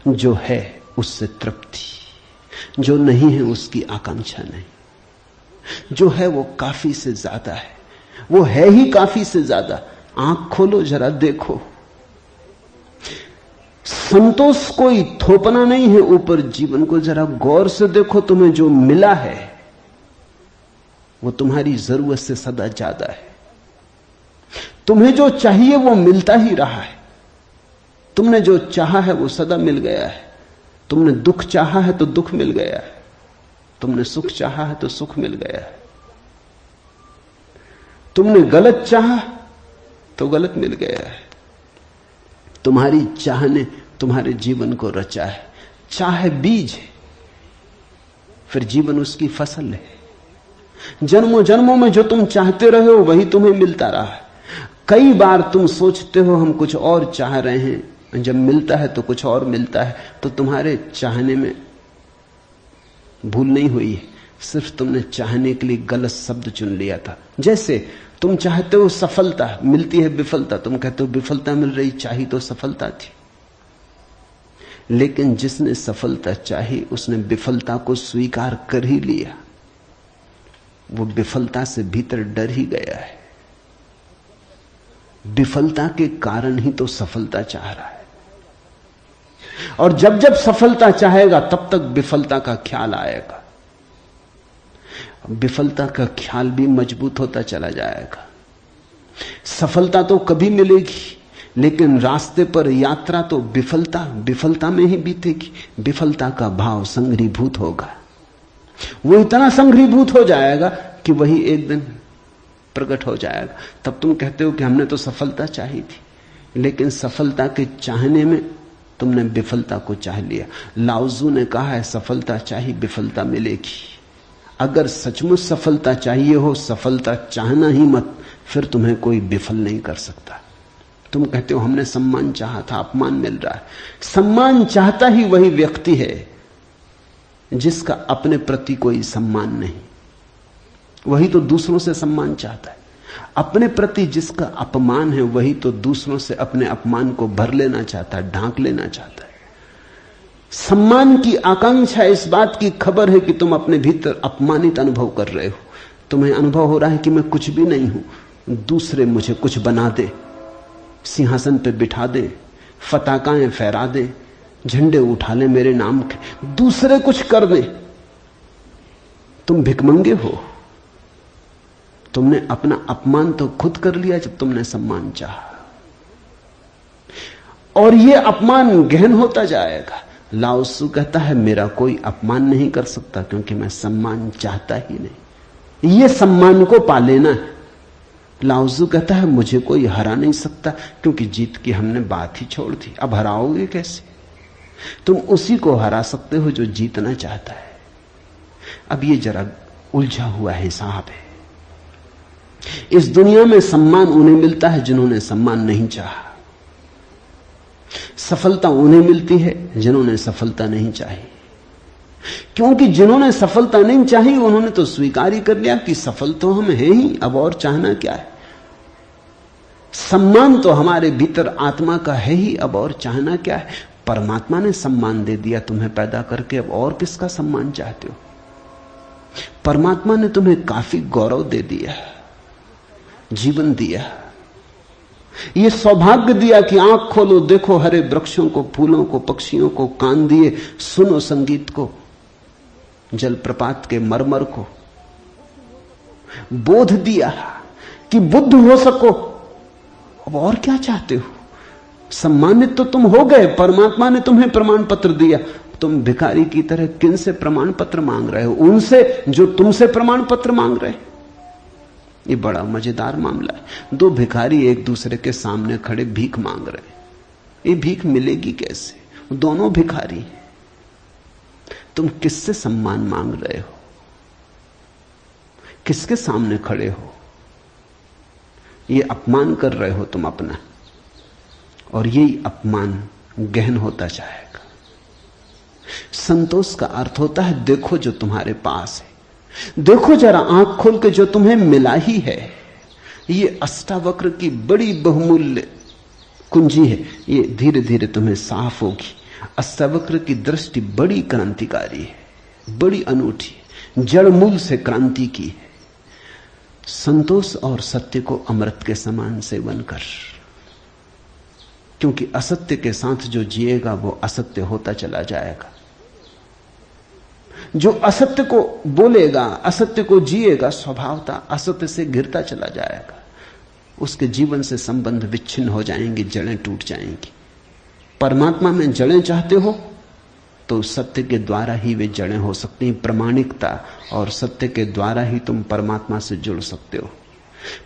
जो है उससे तृप्ति, जो नहीं है उसकी आकांक्षा नहीं, जो है वो काफी से ज्यादा है, वो है ही काफी से ज्यादा। आंख खोलो जरा देखो, संतोष कोई थोपना नहीं है ऊपर, जीवन को जरा गौर से देखो। तुम्हें जो मिला है वो तुम्हारी जरूरत से सदा ज्यादा है। तुम्हें जो चाहिए वो मिलता ही रहा है। तुमने जो चाहा है वो सदा मिल गया है। तुमने दुख चाहा है तो दुख मिल गया है, तुमने सुख चाहा है तो सुख मिल गया है, तुमने गलत चाहा तो गलत मिल गया है। तुम्हारी चाह ने तुम्हारे जीवन को रचा है। चाह बीज है, फिर जीवन उसकी फसल है। जन्मों जन्मों में जो तुम चाहते रहे हो वही तुम्हें मिलता रहा है। कई बार तुम सोचते हो हम कुछ और चाह रहे हैं, जब मिलता है तो कुछ और मिलता है। तो तुम्हारे चाहने में भूल नहीं हुई है, सिर्फ तुमने चाहने के लिए गलत शब्द चुन लिया था। जैसे तुम चाहते हो सफलता, मिलती है विफलता, तुम कहते हो विफलता मिल रही, चाही तो सफलता थी। लेकिन जिसने सफलता चाही उसने विफलता को स्वीकार कर ही लिया। वो विफलता से भीतर डर ही गया है। विफलता के कारण ही तो सफलता चाह रहा है, और जब जब सफलता चाहेगा तब तक विफलता का ख्याल आएगा। विफलता का ख्याल भी मजबूत होता चला जाएगा। सफलता तो कभी मिलेगी, लेकिन रास्ते पर यात्रा तो विफलता में ही बीतेगी। विफलता का भाव संघरीभूत होगा। वो इतना संघरीभूत हो जाएगा कि वही एक दिन प्रकट हो जाएगा। तब तुम कहते हो कि हमने तो सफलता चाही थी, लेकिन सफलता के चाहने में तुमने विफलता को चाह लिया। लाओजू ने कहा है सफलता चाहिए विफलता मिलेगी। अगर सचमुच सफलता चाहिए हो, सफलता चाहना ही मत, फिर तुम्हें कोई विफल नहीं कर सकता। तुम कहते हो हमने सम्मान चाहा था, अपमान मिल रहा है। सम्मान चाहता ही वही व्यक्ति है जिसका अपने प्रति कोई सम्मान नहीं, वही तो दूसरों से सम्मान चाहता है। अपने प्रति जिसका अपमान है वही तो दूसरों से अपने अपमान को भर लेना चाहता है, ढांक लेना चाहता है। सम्मान की आकांक्षा इस बात की खबर है कि तुम अपने भीतर अपमानित अनुभव कर रहे हो। तुम्हें अनुभव हो रहा है कि मैं कुछ भी नहीं हूं, दूसरे मुझे कुछ बना दे, सिंहासन पे बिठा दे, फताकाएं फहरा दे, झंडे उठा ले मेरे नाम के, दूसरे कुछ कर दे। तुम भिखमंगे हो। तुमने अपना अपमान तो खुद कर लिया जब तुमने सम्मान चाहा, और यह अपमान गहन होता जाएगा। लाओसू कहता है मेरा कोई अपमान नहीं कर सकता क्योंकि मैं सम्मान चाहता ही नहीं। यह सम्मान को पा लेना है। लाओजू कहता है मुझे कोई हरा नहीं सकता क्योंकि जीत की हमने बात ही छोड़ दी, अब हराओगे कैसे? तुम उसी को हरा सकते हो जो जीतना चाहता है। अब ये जरा उलझा हुआ हिसाब है। इस दुनिया में सम्मान उन्हें मिलता है जिन्होंने सम्मान नहीं चाहा। सफलता उन्हें मिलती है जिन्होंने सफलता नहीं चाही, क्योंकि जिन्होंने सफलता नहीं चाही उन्होंने तो स्वीकार ही कर लिया कि सफल तो हम हैं ही, अब और चाहना क्या है। सम्मान तो हमारे भीतर आत्मा का है ही, अब और चाहना क्या है। परमात्मा ने सम्मान दे दिया तुम्हें पैदा करके, अब और किसका सम्मान चाहते हो। परमात्मा ने तुम्हें काफी गौरव दे दिया, जीवन दिया, यह सौभाग्य दिया कि आंख खोलो, देखो हरे वृक्षों को, फूलों को, पक्षियों को, कान दिए, सुनो संगीत को, जलप्रपात के मरमर को, बोध दिया कि बुद्ध हो सको। अब और क्या चाहते हो। सम्मानित तो तुम हो गए, परमात्मा ने तुम्हें प्रमाण पत्र दिया। तुम भिखारी की तरह किन से प्रमाण पत्र मांग रहे हो? उनसे जो तुमसे प्रमाण पत्र मांग रहे। ये बड़ा मजेदार मामला है। दो भिखारी एक दूसरे के सामने खड़े भीख मांग रहे। ये भीख मिलेगी कैसे? दोनों भिखारी। तुम किससे सम्मान मांग रहे हो? किसके सामने खड़े हो? ये अपमान कर रहे हो तुम अपना, और यही अपमान गहन होता जाएगा। संतोष का अर्थ होता है देखो जो तुम्हारे पास है, देखो जरा आंख खोल के जो तुम्हें मिला ही है। ये अष्टावक्र की बड़ी बहुमूल्य कुंजी है, ये धीरे धीरे तुम्हें साफ होगी। अष्टावक्र की दृष्टि बड़ी क्रांतिकारी है, बड़ी अनूठी, जड़ मूल से क्रांति की है। संतोष और सत्य को अमृत के समान सेवन कर, क्योंकि असत्य के साथ जो जिएगा वो असत्य होता चला जाएगा। जो असत्य को बोलेगा, असत्य को जिएगा, स्वभावता असत्य से गिरता चला जाएगा। उसके जीवन से संबंध विच्छिन्न हो जाएंगे, जड़ें टूट जाएंगी। परमात्मा में जड़ें चाहते हो तो सत्य के द्वारा ही वे जड़ें हो सकती हैं। प्रामाणिकता और सत्य के द्वारा ही तुम परमात्मा से जुड़ सकते हो।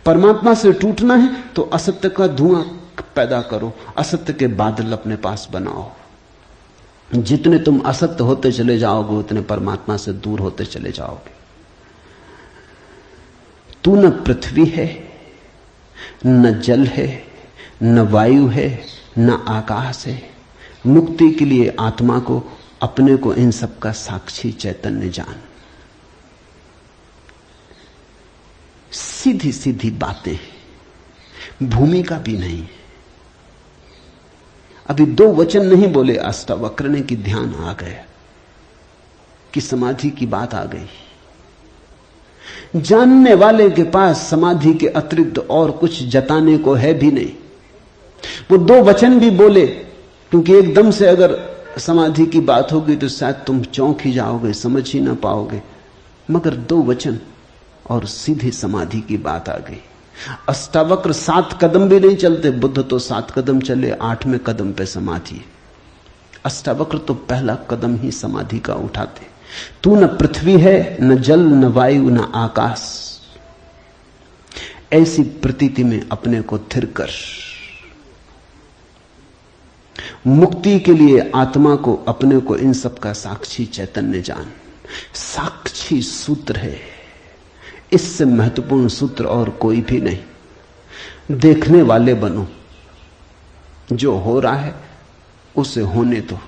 परमात्मा से टूटना है तो असत्य का धुआं पैदा करो, असत्य के बादल अपने पास बनाओ। जितने तुम असत्य होते चले जाओगे उतने परमात्मा से दूर होते चले जाओगे। तू न पृथ्वी है, न जल है, न वायु है, न आकाश है। मुक्ति के लिए आत्मा को, अपने को, इन सब का साक्षी चैतन्य जान। सीधी सीधी बातें, भूमिका भी नहीं। अभी दो वचन नहीं बोले अष्टावक्र ने कि ध्यान आ गया, कि समाधि की बात आ गई। जानने वाले के पास समाधि के अतिरिक्त और कुछ जताने को है भी नहीं। वो दो वचन भी बोले, क्योंकि एकदम से अगर समाधि की बात होगी तो शायद तुम चौंक ही जाओगे, समझ ही ना पाओगे। मगर दो वचन और सीधी समाधि की बात आ गई। अष्टावक्र 7 कदम भी नहीं चलते, बुद्ध तो 7 कदम चले, 8वें कदम पे समाधि। अष्टावक्र तो पहला कदम ही समाधि का उठाते। तू न पृथ्वी है, न जल, न वायु, न आकाश। ऐसी प्रतीति में अपने को थिर कर। मुक्ति के लिए आत्मा को, अपने को, इन सब का साक्षी चैतन्य जान। साक्षी सूत्र है, इससे महत्वपूर्ण सूत्र और कोई भी नहीं। देखने वाले बनो, जो हो रहा है उसे होने दो,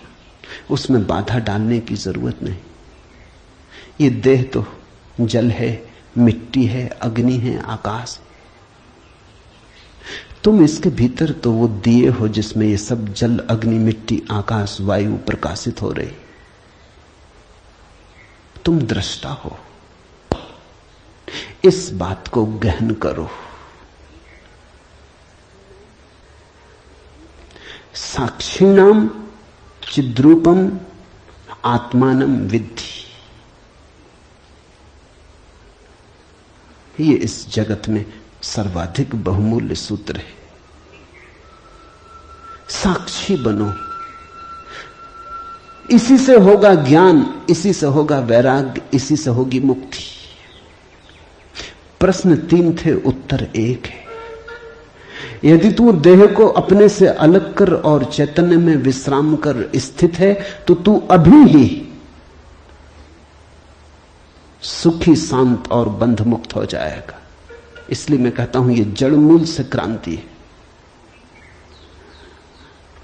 उसमें बाधा डालने की जरूरत नहीं। ये देह तो जल है, मिट्टी है, अग्नि है, आकाश है। तुम इसके भीतर तो वो दिए हो जिसमें ये सब जल, अग्नि, मिट्टी, आकाश, वायु प्रकाशित हो रही। तुम दृष्टा हो। इस बात को गहन करो। साक्षिणाम चिद्रूपम आत्मानम विद्धि। ये इस जगत में सर्वाधिक बहुमूल्य सूत्र है। साक्षी बनो। इसी से होगा ज्ञान, इसी से होगा वैराग्य, इसी से होगी मुक्ति। प्रश्न 3 थे, उत्तर 1 है। यदि तू देह को अपने से अलग कर और चैतन्य में विश्राम कर स्थित है तो तू अभी ही सुखी, शांत और बंध मुक्त हो जाएगा। इसलिए मैं कहता हूं ये जड़मूल से क्रांति है।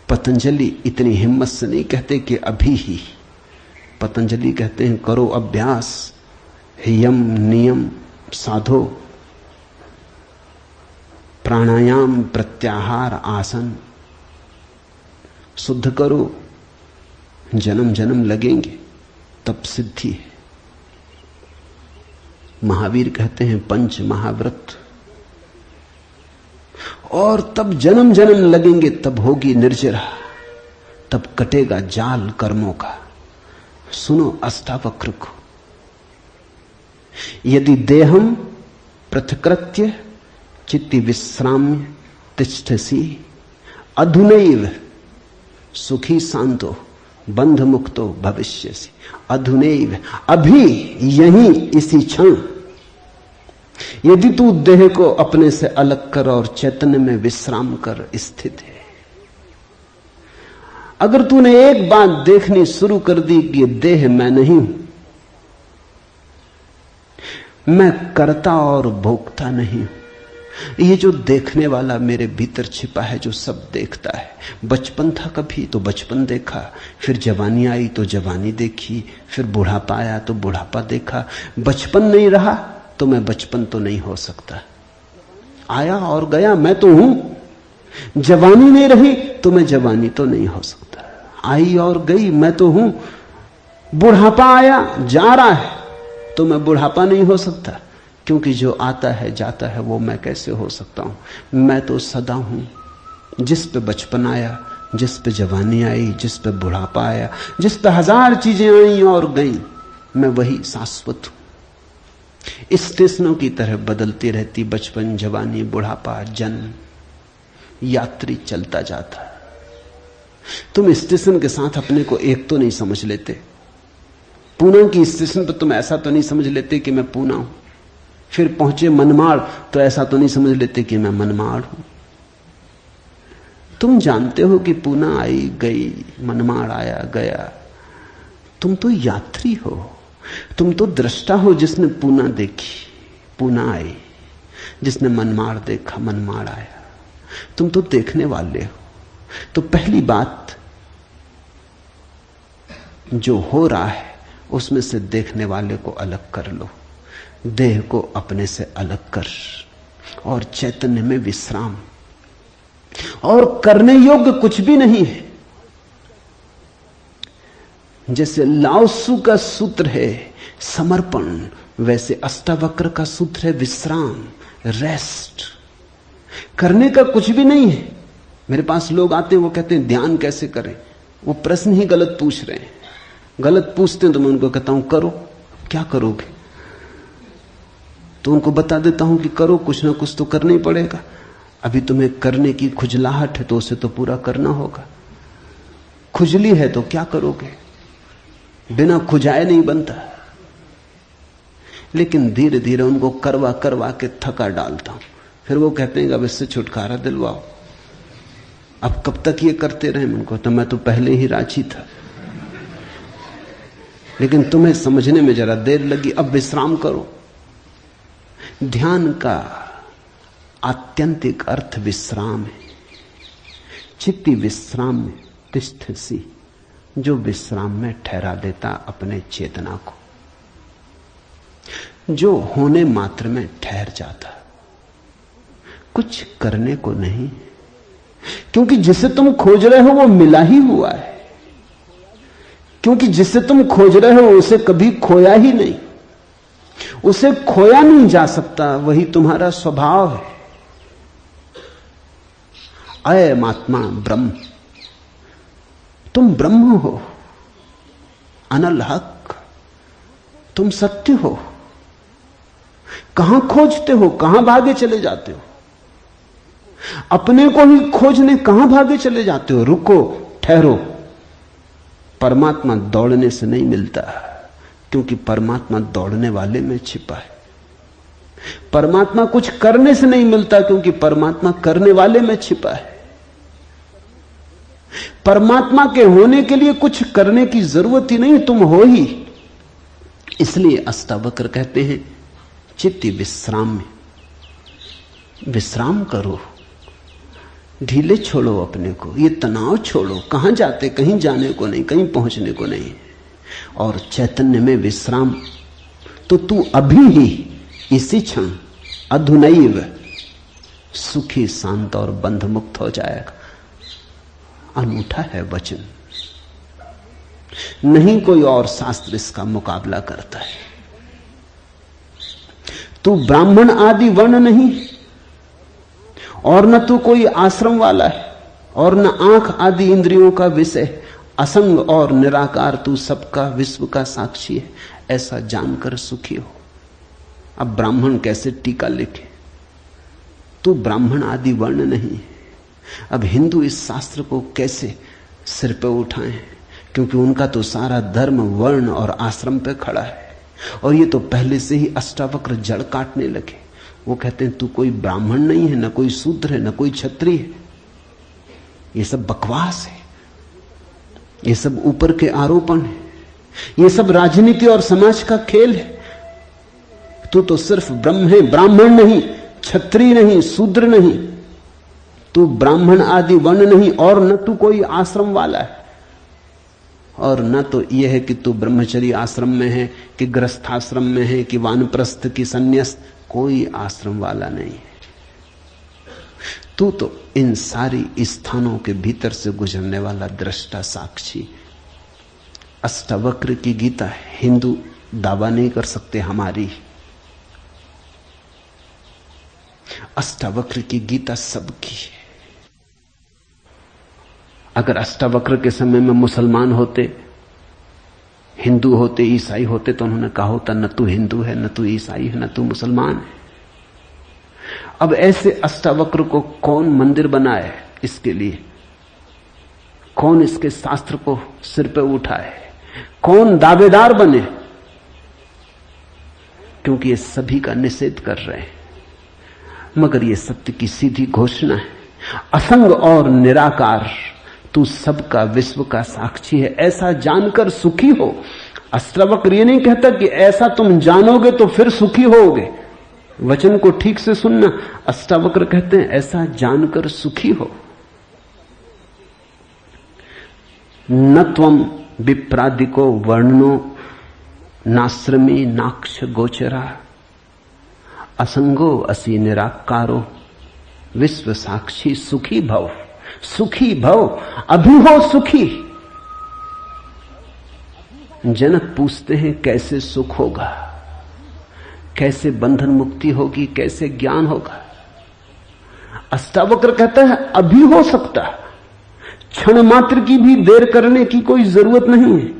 पतंजलि इतनी हिम्मत से नहीं कहते कि अभी ही, पतंजलि कहते हैं करो अभ्यास, यम नियम साधो, प्राणायाम प्रत्याहार आसन, शुद्ध करो, जन्म जन्म लगेंगे तब सिद्धि है। महावीर कहते हैं पंच महाव्रत, और तब जन्म जन्म लगेंगे, तब होगी निर्जरा, तब कटेगा जाल कर्मों का। सुनो अष्टावक्र को, यदि देहम पृथकृत्य चित्ति विश्राम्य तिष्ठसि अधुनैव सुखी शांतो बंध मुक्तो भविष्यसि। अधुनैव, अभी यहीं इसी क्षण, यदि तू देह को अपने से अलग कर और चैतन्य में विश्राम कर स्थित है। अगर तूने एक बात देखनी शुरू कर दी कि ये देह मैं नहीं हूं, मैं करता और भोगता नहीं हूं, ये जो देखने वाला मेरे भीतर छिपा है, जो सब देखता है। बचपन था कभी तो बचपन देखा, फिर जवानी आई तो जवानी देखी, फिर बुढ़ापा आया तो बुढ़ापा देखा। बचपन नहीं रहा तो मैं बचपन तो नहीं हो सकता। आया और गया, मैं तो हूं। जवानी नहीं रही तो मैं जवानी तो नहीं हो सकता। आई और गई, मैं तो हूं। बुढ़ापा आया जा रहा है तो मैं बुढ़ापा नहीं हो सकता, क्योंकि जो आता है जाता है वो मैं कैसे हो सकता हूं। मैं तो सदा हूं। जिस पे बचपन आया, जिस पे जवानी आई, जिस पे बुढ़ापा आया, जिस पे हजार चीजें आई और गई, मैं वही शाश्वत हूं। स्टेशनों की तरह बदलती रहती बचपन, जवानी, बुढ़ापा, जन्म, यात्री चलता जाता। तुम स्टेशन के साथ अपने को एक तो नहीं समझ लेते। पूना की स्टेशन पर तुम ऐसा तो नहीं समझ लेते कि मैं पूना हूं। फिर पहुंचे मनमाड़ तो ऐसा तो नहीं समझ लेते कि मैं मनमाड़ हूं। तुम जानते हो कि पूना आई गई, मनमाड़ आया गया। तुम तो यात्री हो, तुम तो दृष्टा हो जिसने पूना देखी, पूना आई, जिसने मनमाड़ देखा, मनमाड़ आया। तुम तो देखने वाले हो। तो पहली बात, जो हो रहा है उसमें से देखने वाले को अलग कर लो। देह को अपने से अलग कर और चैतन्य में विश्राम। और करने योग्य कुछ भी नहीं है। जैसे लाओत्सु का सूत्र है समर्पण, वैसे अष्टावक्र का सूत्र है विश्राम, रेस्ट। करने का कुछ भी नहीं है। मेरे पास लोग आते हैं, वो कहते हैं ध्यान कैसे करें। वो प्रश्न ही गलत पूछ रहे हैं। गलत पूछते हैं तो मैं उनको कहता हूं करो। क्या करोगे? तो उनको बता देता हूं कि करो, कुछ ना कुछ तो करना ही पड़ेगा। अभी तुम्हें करने की खुजलाहट है तो उसे तो पूरा करना होगा। खुजली है तो क्या करोगे? बिना खुजाए नहीं बनता। लेकिन धीरे धीरे उनको करवा करवा के थका डालता हूं। फिर वो कहते हैं अब इससे छुटकारा दिलवाओ। अब कब तक ये करते रहे? उनको तो मैं तो पहले ही राजी था, लेकिन तुम्हें समझने में जरा देर लगी। अब विश्राम करो। ध्यान का आत्यंतिक अर्थ विश्राम है। चित्ती विश्राम में तिष्ठसि, जो विश्राम में ठहरा देता अपने चेतना को, जो होने मात्र में ठहर जाता, कुछ करने को नहीं। क्योंकि जिसे तुम खोज रहे हो वो मिला ही हुआ है। क्योंकि जिसे तुम खोज रहे हो उसे कभी खोया ही नहीं। उसे खोया नहीं जा सकता, वही तुम्हारा स्वभाव है। अयम आत्मा ब्रह्म, तुम ब्रह्म हो, अनल हक, तुम सत्य हो। कहां खोजते हो? कहां भागे चले जाते हो? अपने को ही खोजने कहां भागे चले जाते हो? रुको, ठहरो। परमात्मा दौड़ने से नहीं मिलता, क्योंकि परमात्मा दौड़ने वाले में छिपा है। परमात्मा कुछ करने से नहीं मिलता, क्योंकि परमात्मा करने वाले में छिपा है। परमात्मा के होने के लिए कुछ करने की जरूरत ही नहीं, तुम हो ही। इसलिए अष्टावक्र कहते हैं चित्ती विश्राम में विश्राम करो, ढीले छोड़ो अपने को, ये तनाव छोड़ो। कहां जाते? कहीं जाने को नहीं, कहीं पहुंचने को नहीं। और चैतन्य में विश्राम तो तू अभी ही इसी क्षण अधुनैव सुखी, शांत और बंध मुक्त हो जाएगा। अनूठा है वचन, नहीं कोई और शास्त्र इसका मुकाबला करता है। तू ब्राह्मण आदि वर्ण नहीं, और न तू कोई आश्रम वाला है, और न आंख आदि इंद्रियों का विषय। असंग और निराकार तू सबका, विश्व का साक्षी है, ऐसा जानकर सुखी हो। अब ब्राह्मण कैसे टीका लिखे? तू ब्राह्मण आदि वर्ण नहीं। अब हिंदू इस शास्त्र को कैसे सिर पे उठाएं, क्योंकि उनका तो सारा धर्म वर्ण और आश्रम पे खड़ा है, और ये तो पहले से ही अष्टावक्र जड़ काटने लगे। वो कहते हैं तू कोई ब्राह्मण नहीं है, न कोई शूद्र है, न कोई क्षत्रिय है। ये सब बकवास है, ये सब ऊपर के आरोपण है, ये सब राजनीति और समाज का खेल है। तू तो सिर्फ ब्रह्म है, ब्राह्मण नहीं, क्षत्रिय नहीं, शूद्र नहीं। तू ब्राह्मण आदि वर्ण नहीं, और न तू कोई आश्रम वाला है, और न तो यह है कि तू ब्रह्मचर्य आश्रम में है कि गृहस्थाश्रम में है कि वानप्रस्थ की संन्यास्त। कोई आश्रम वाला नहीं है। तू तो इन सारी स्थानों के भीतर से गुजरने वाला दृष्टा साक्षी। अष्टावक्र की गीता हिंदू दावा नहीं कर सकते हमारी। अष्टावक्र की गीता सबकी है। अगर अष्टावक्र के समय में मुसलमान होते, हिंदू होते, ईसाई होते, तो उन्होंने कहा होता न तू हिंदू है, न तू ईसाई है, न तू मुसलमान है। अब ऐसे अष्टावक्र को कौन मंदिर बनाए? इसके लिए कौन इसके शास्त्र को सिर पे उठाए? कौन दावेदार बने? क्योंकि ये सभी का निषेध कर रहे हैं। मगर ये सत्य की सीधी घोषणा है, असंग और निराकार तू सबका, विश्व का साक्षी है, ऐसा जानकर सुखी हो। अष्टावक्र ये नहीं कहता कि ऐसा तुम जानोगे तो फिर सुखी होगे। वचन को ठीक से सुनना। अष्टावक्र कहते हैं ऐसा जानकर सुखी हो। न त्वम विप्रादिको वर्णनो नाश्रमी नाक्ष गोचरा असंगो असि निराकारो विश्व साक्षी सुखी भव। सुखी भव, अभी हो सुखी। जनक पूछते हैं कैसे सुख होगा, कैसे बंधन मुक्ति होगी, कैसे ज्ञान होगा? अष्टावक्र कहता है अभी हो सकता, क्षण मात्र की भी देर करने की कोई जरूरत नहीं है।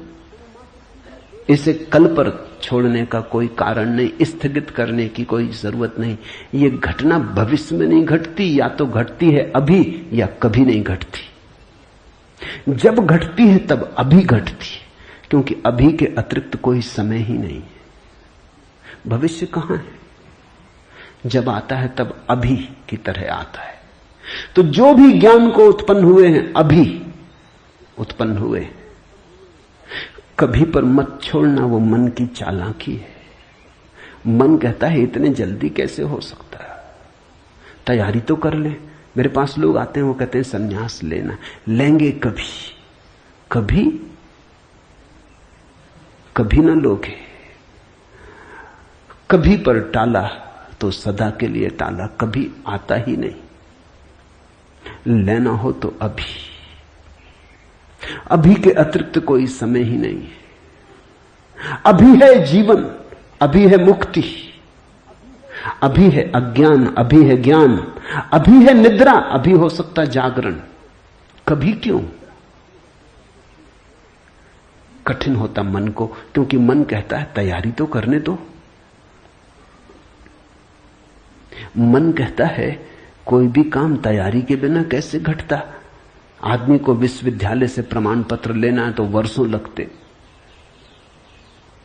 इसे कल पर छोड़ने का कोई कारण नहीं, स्थगित करने की कोई जरूरत नहीं। ये घटना भविष्य में नहीं घटती, या तो घटती है अभी या कभी नहीं घटती। जब घटती है तब अभी घटती है, क्योंकि अभी के अतिरिक्त कोई समय ही नहीं है। भविष्य कहां है? जब आता है तब अभी की तरह आता है। तो जो भी ज्ञान को उत्पन्न हुए हैं अभी उत्पन्न हुए। कभी पर मत छोड़ना, वो मन की चालाकी है। मन कहता है इतने जल्दी कैसे हो सकता है, तैयारी तो कर ले। मेरे पास लोग आते हैं, वो कहते हैं संन्यास लेना। लेंगे कभी, कभी कभी ना लोगे। कभी पर टाला तो सदा के लिए टाला, कभी आता ही नहीं। लेना हो तो अभी, अभी के अतिरिक्त कोई समय ही नहीं है। अभी है जीवन, अभी है मुक्ति, अभी है अज्ञान, अभी है ज्ञान, अभी है निद्रा, अभी हो सकता जागरण। कभी क्यों? कठिन होता मन को, क्योंकि मन कहता है तैयारी तो करने दो। मन कहता है कोई भी काम तैयारी के बिना कैसे घटता। आदमी को विश्वविद्यालय से प्रमाण पत्र लेना है तो वर्षों लगते,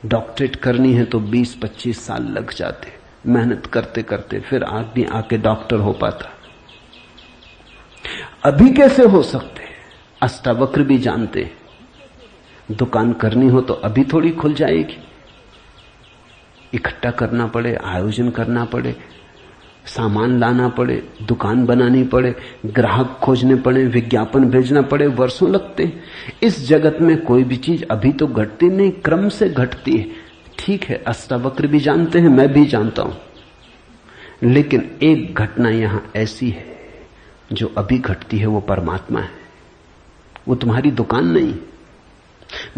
डॉक्टरेट करनी है तो 20-25 साल लग जाते, मेहनत करते करते फिर आदमी आके डॉक्टर हो पाता। अभी कैसे हो सकते? अष्टावक्र भी जानते, दुकान करनी हो तो अभी थोड़ी खुल जाएगी। इकट्ठा करना पड़े, आयोजन करना पड़े, सामान लाना पड़े, दुकान बनानी पड़े, ग्राहक खोजने पड़े, विज्ञापन भेजना पड़े, वर्षों लगते हैं। इस जगत में कोई भी चीज अभी तो घटती नहीं, क्रम से घटती है। ठीक है, अष्टावक्र भी जानते हैं, मैं भी जानता हूं, लेकिन एक घटना यहां ऐसी है जो अभी घटती है, वो परमात्मा है। वो तुम्हारी दुकान नहीं,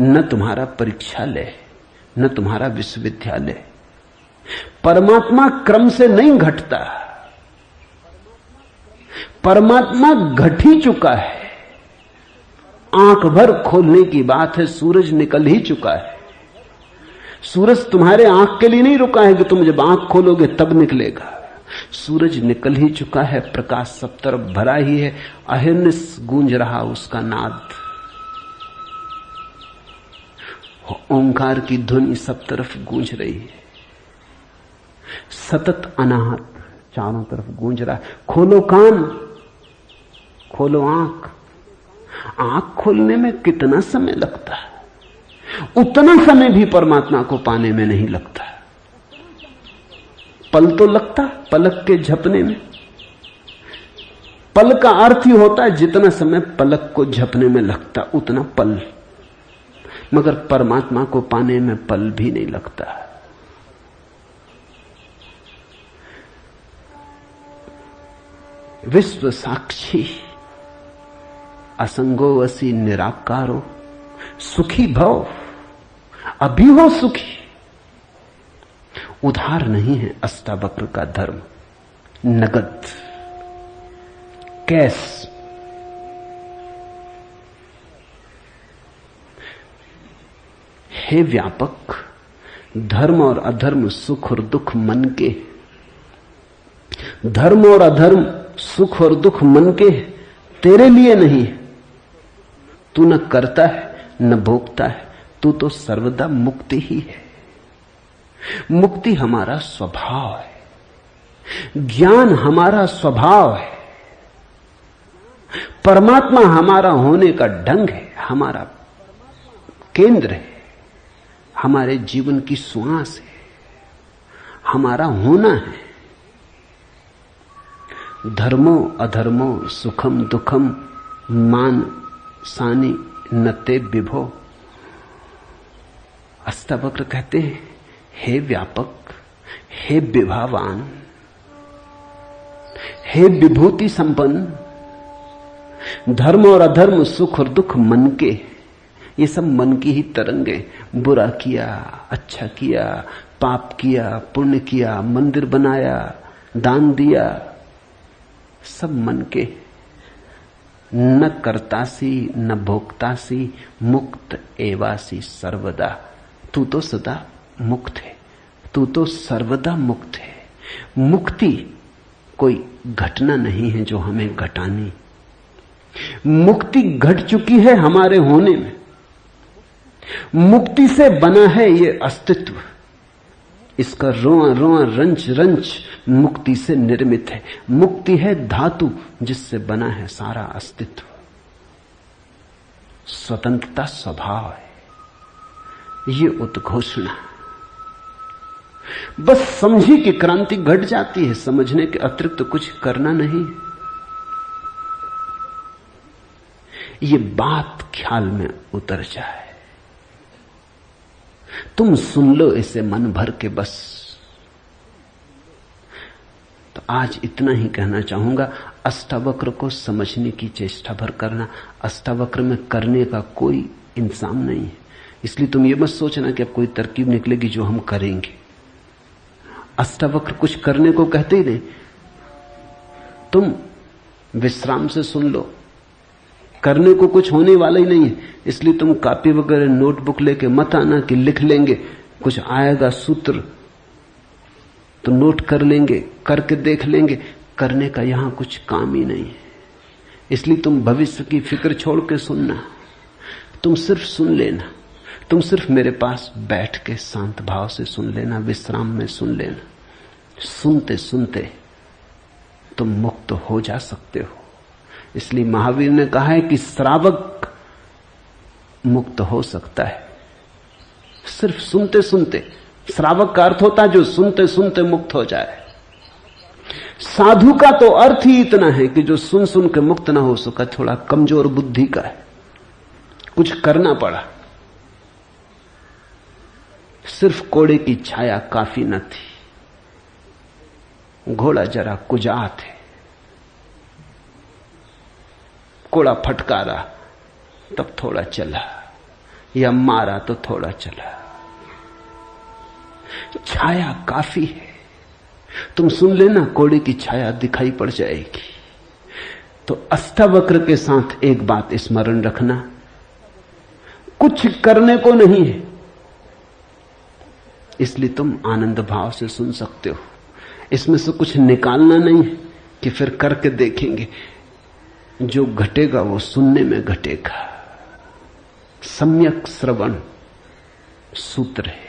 न तुम्हारा परीक्षालय, न तुम्हारा विश्वविद्यालय। परमात्मा क्रम से नहीं घटता, परमात्मा घट ही चुका है। आंख भर खोलने की बात है, सूरज निकल ही चुका है। सूरज तुम्हारे आंख के लिए नहीं रुका है कि तुम जब आंख खोलोगे तब निकलेगा। सूरज निकल ही चुका है, प्रकाश सब तरफ भरा ही है, अहिर्निश गूंज रहा उसका नाद, ओंकार की ध्वनि सब तरफ गूंज रही है, सतत अनाहत चारों तरफ गूंज रहा है। खोलो कान, खोलो आंख। आंख खोलने में कितना समय लगता है, उतना समय भी परमात्मा को पाने में नहीं लगता। पल तो लगता पलक के झपने में। पल का अर्थ ही होता है जितना समय पलक को झपने में लगता उतना पल, मगर परमात्मा को पाने में पल भी नहीं लगता। विश्व साक्षी असंगो वसी निराकारो सुखी भव, अभी हो सुखी। उधार नहीं है अष्टावक्र का धर्म, नगद, कैश। हे व्यापक, धर्म और अधर्म, सुख और दुख मन के। धर्म और अधर्म, सुख और दुख मन के, तेरे लिए नहीं। तू न करता है न भोगता है, तू तो सर्वदा मुक्ति ही है। मुक्ति हमारा स्वभाव है, ज्ञान हमारा स्वभाव है, परमात्मा हमारा होने का ढंग है, हमारा केंद्र है, हमारे जीवन की श्वास है, हमारा होना है। धर्मो अधर्मो सुखम दुखम मान सानी नते विभो। अष्टावक्र कहते हैं, हे व्यापक, हे विभावान, हे विभूति संपन्न, धर्म और अधर्म, सुख और दुख मन के, ये सब मन की ही तरंगे। बुरा किया, अच्छा किया, पाप किया, पुण्य किया, मंदिर बनाया, दान दिया, सब मन के। न करतासी न भोक्तासी, मुक्त एवासी सर्वदा। तू तो सदा मुक्त है, तू तो सर्वदा मुक्त है। मुक्ति कोई घटना नहीं है जो हमें घटानी, मुक्ति घट चुकी है हमारे होने में। मुक्ति से बना है ये अस्तित्व, इसका रोआ रोआ रंच रंच मुक्ति से निर्मित है। मुक्ति है धातु जिससे बना है सारा अस्तित्व। स्वतंत्रता स्वभाव है, ये उद्घोषणा। बस समझी कि क्रांति घट जाती है, समझने के अतिरिक्त कुछ करना नहीं। ये बात ख्याल में उतर जाए, तुम सुन लो इसे मन भर के बस। तो आज इतना ही कहना चाहूंगा। अष्टावक्र को समझने की चेष्टा भर करना। अष्टावक्र में करने का कोई इंतजाम नहीं है, इसलिए तुम ये मत सोचना कि अब कोई तरकीब निकलेगी जो हम करेंगे। अष्टावक्र कुछ करने को कहते ही नहीं, तुम विश्राम से सुन लो, करने को कुछ होने वाला ही नहीं है। इसलिए तुम कॉपी वगैरह नोटबुक लेके मत आना कि लिख लेंगे, कुछ आएगा सूत्र तो नोट कर लेंगे, करके देख लेंगे। करने का यहां कुछ काम ही नहीं है। इसलिए तुम भविष्य की फिक्र छोड़ के सुनना, तुम सिर्फ सुन लेना, तुम सिर्फ मेरे पास बैठ के शांत भाव से सुन लेना, विश्राम में सुन लेना। सुनते सुनते तुम मुक्त हो जा सकते हो। इसलिए महावीर ने कहा है कि श्रावक मुक्त हो सकता है सिर्फ सुनते सुनते। श्रावक का अर्थ होता है जो सुनते सुनते मुक्त हो जाए। साधु का तो अर्थ ही इतना है कि जो सुन सुन के मुक्त ना हो सका, थोड़ा कमजोर बुद्धि का है, कुछ करना पड़ा। सिर्फ कोड़े की छाया काफी न थी, घोड़ा जरा कुजात है, कोड़ा फटकारा तब थोड़ा चला, या मारा तो थोड़ा चला। छाया काफी है। तुम सुन लेना, कोड़े की छाया दिखाई पड़ जाएगी। तो अष्टावक्र के साथ एक बात स्मरण रखना, कुछ करने को नहीं है, इसलिए तुम आनंद भाव से सुन सकते हो। इसमें से कुछ निकालना नहीं है कि फिर करके देखेंगे। जो घटेगा वो सुनने में घटेगा। सम्यक श्रवण सूत्र है।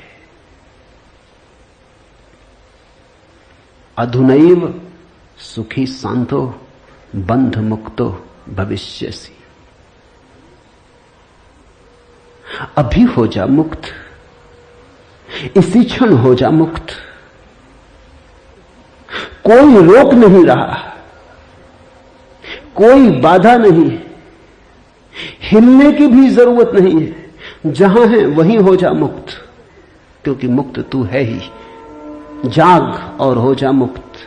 अधुनैव सुखी शांतो बंध मुक्तो भविष्यसि। अभी हो जा मुक्त, इसी क्षण हो जा मुक्त। कोई रोक नहीं रहा, कोई बाधा नहीं, हिलने की भी जरूरत नहीं है। जहां है वहीं हो जा मुक्त, क्योंकि मुक्त तू है ही। जाग और हो जा मुक्त।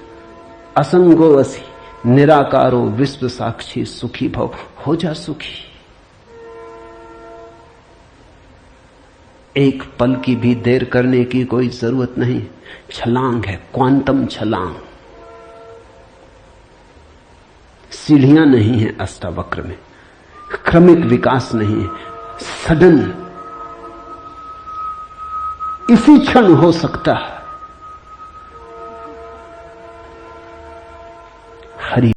असंगो असि निराकारो विश्व साक्षी सुखी भव। हो जा सुखी। एक पल की भी देर करने की कोई जरूरत नहीं। छलांग है, क्वांटम छलांग। सीढ़ियां नहीं है अष्टावक्र में, क्रमिक विकास नहीं है, सडन इसी क्षण हो सकता है।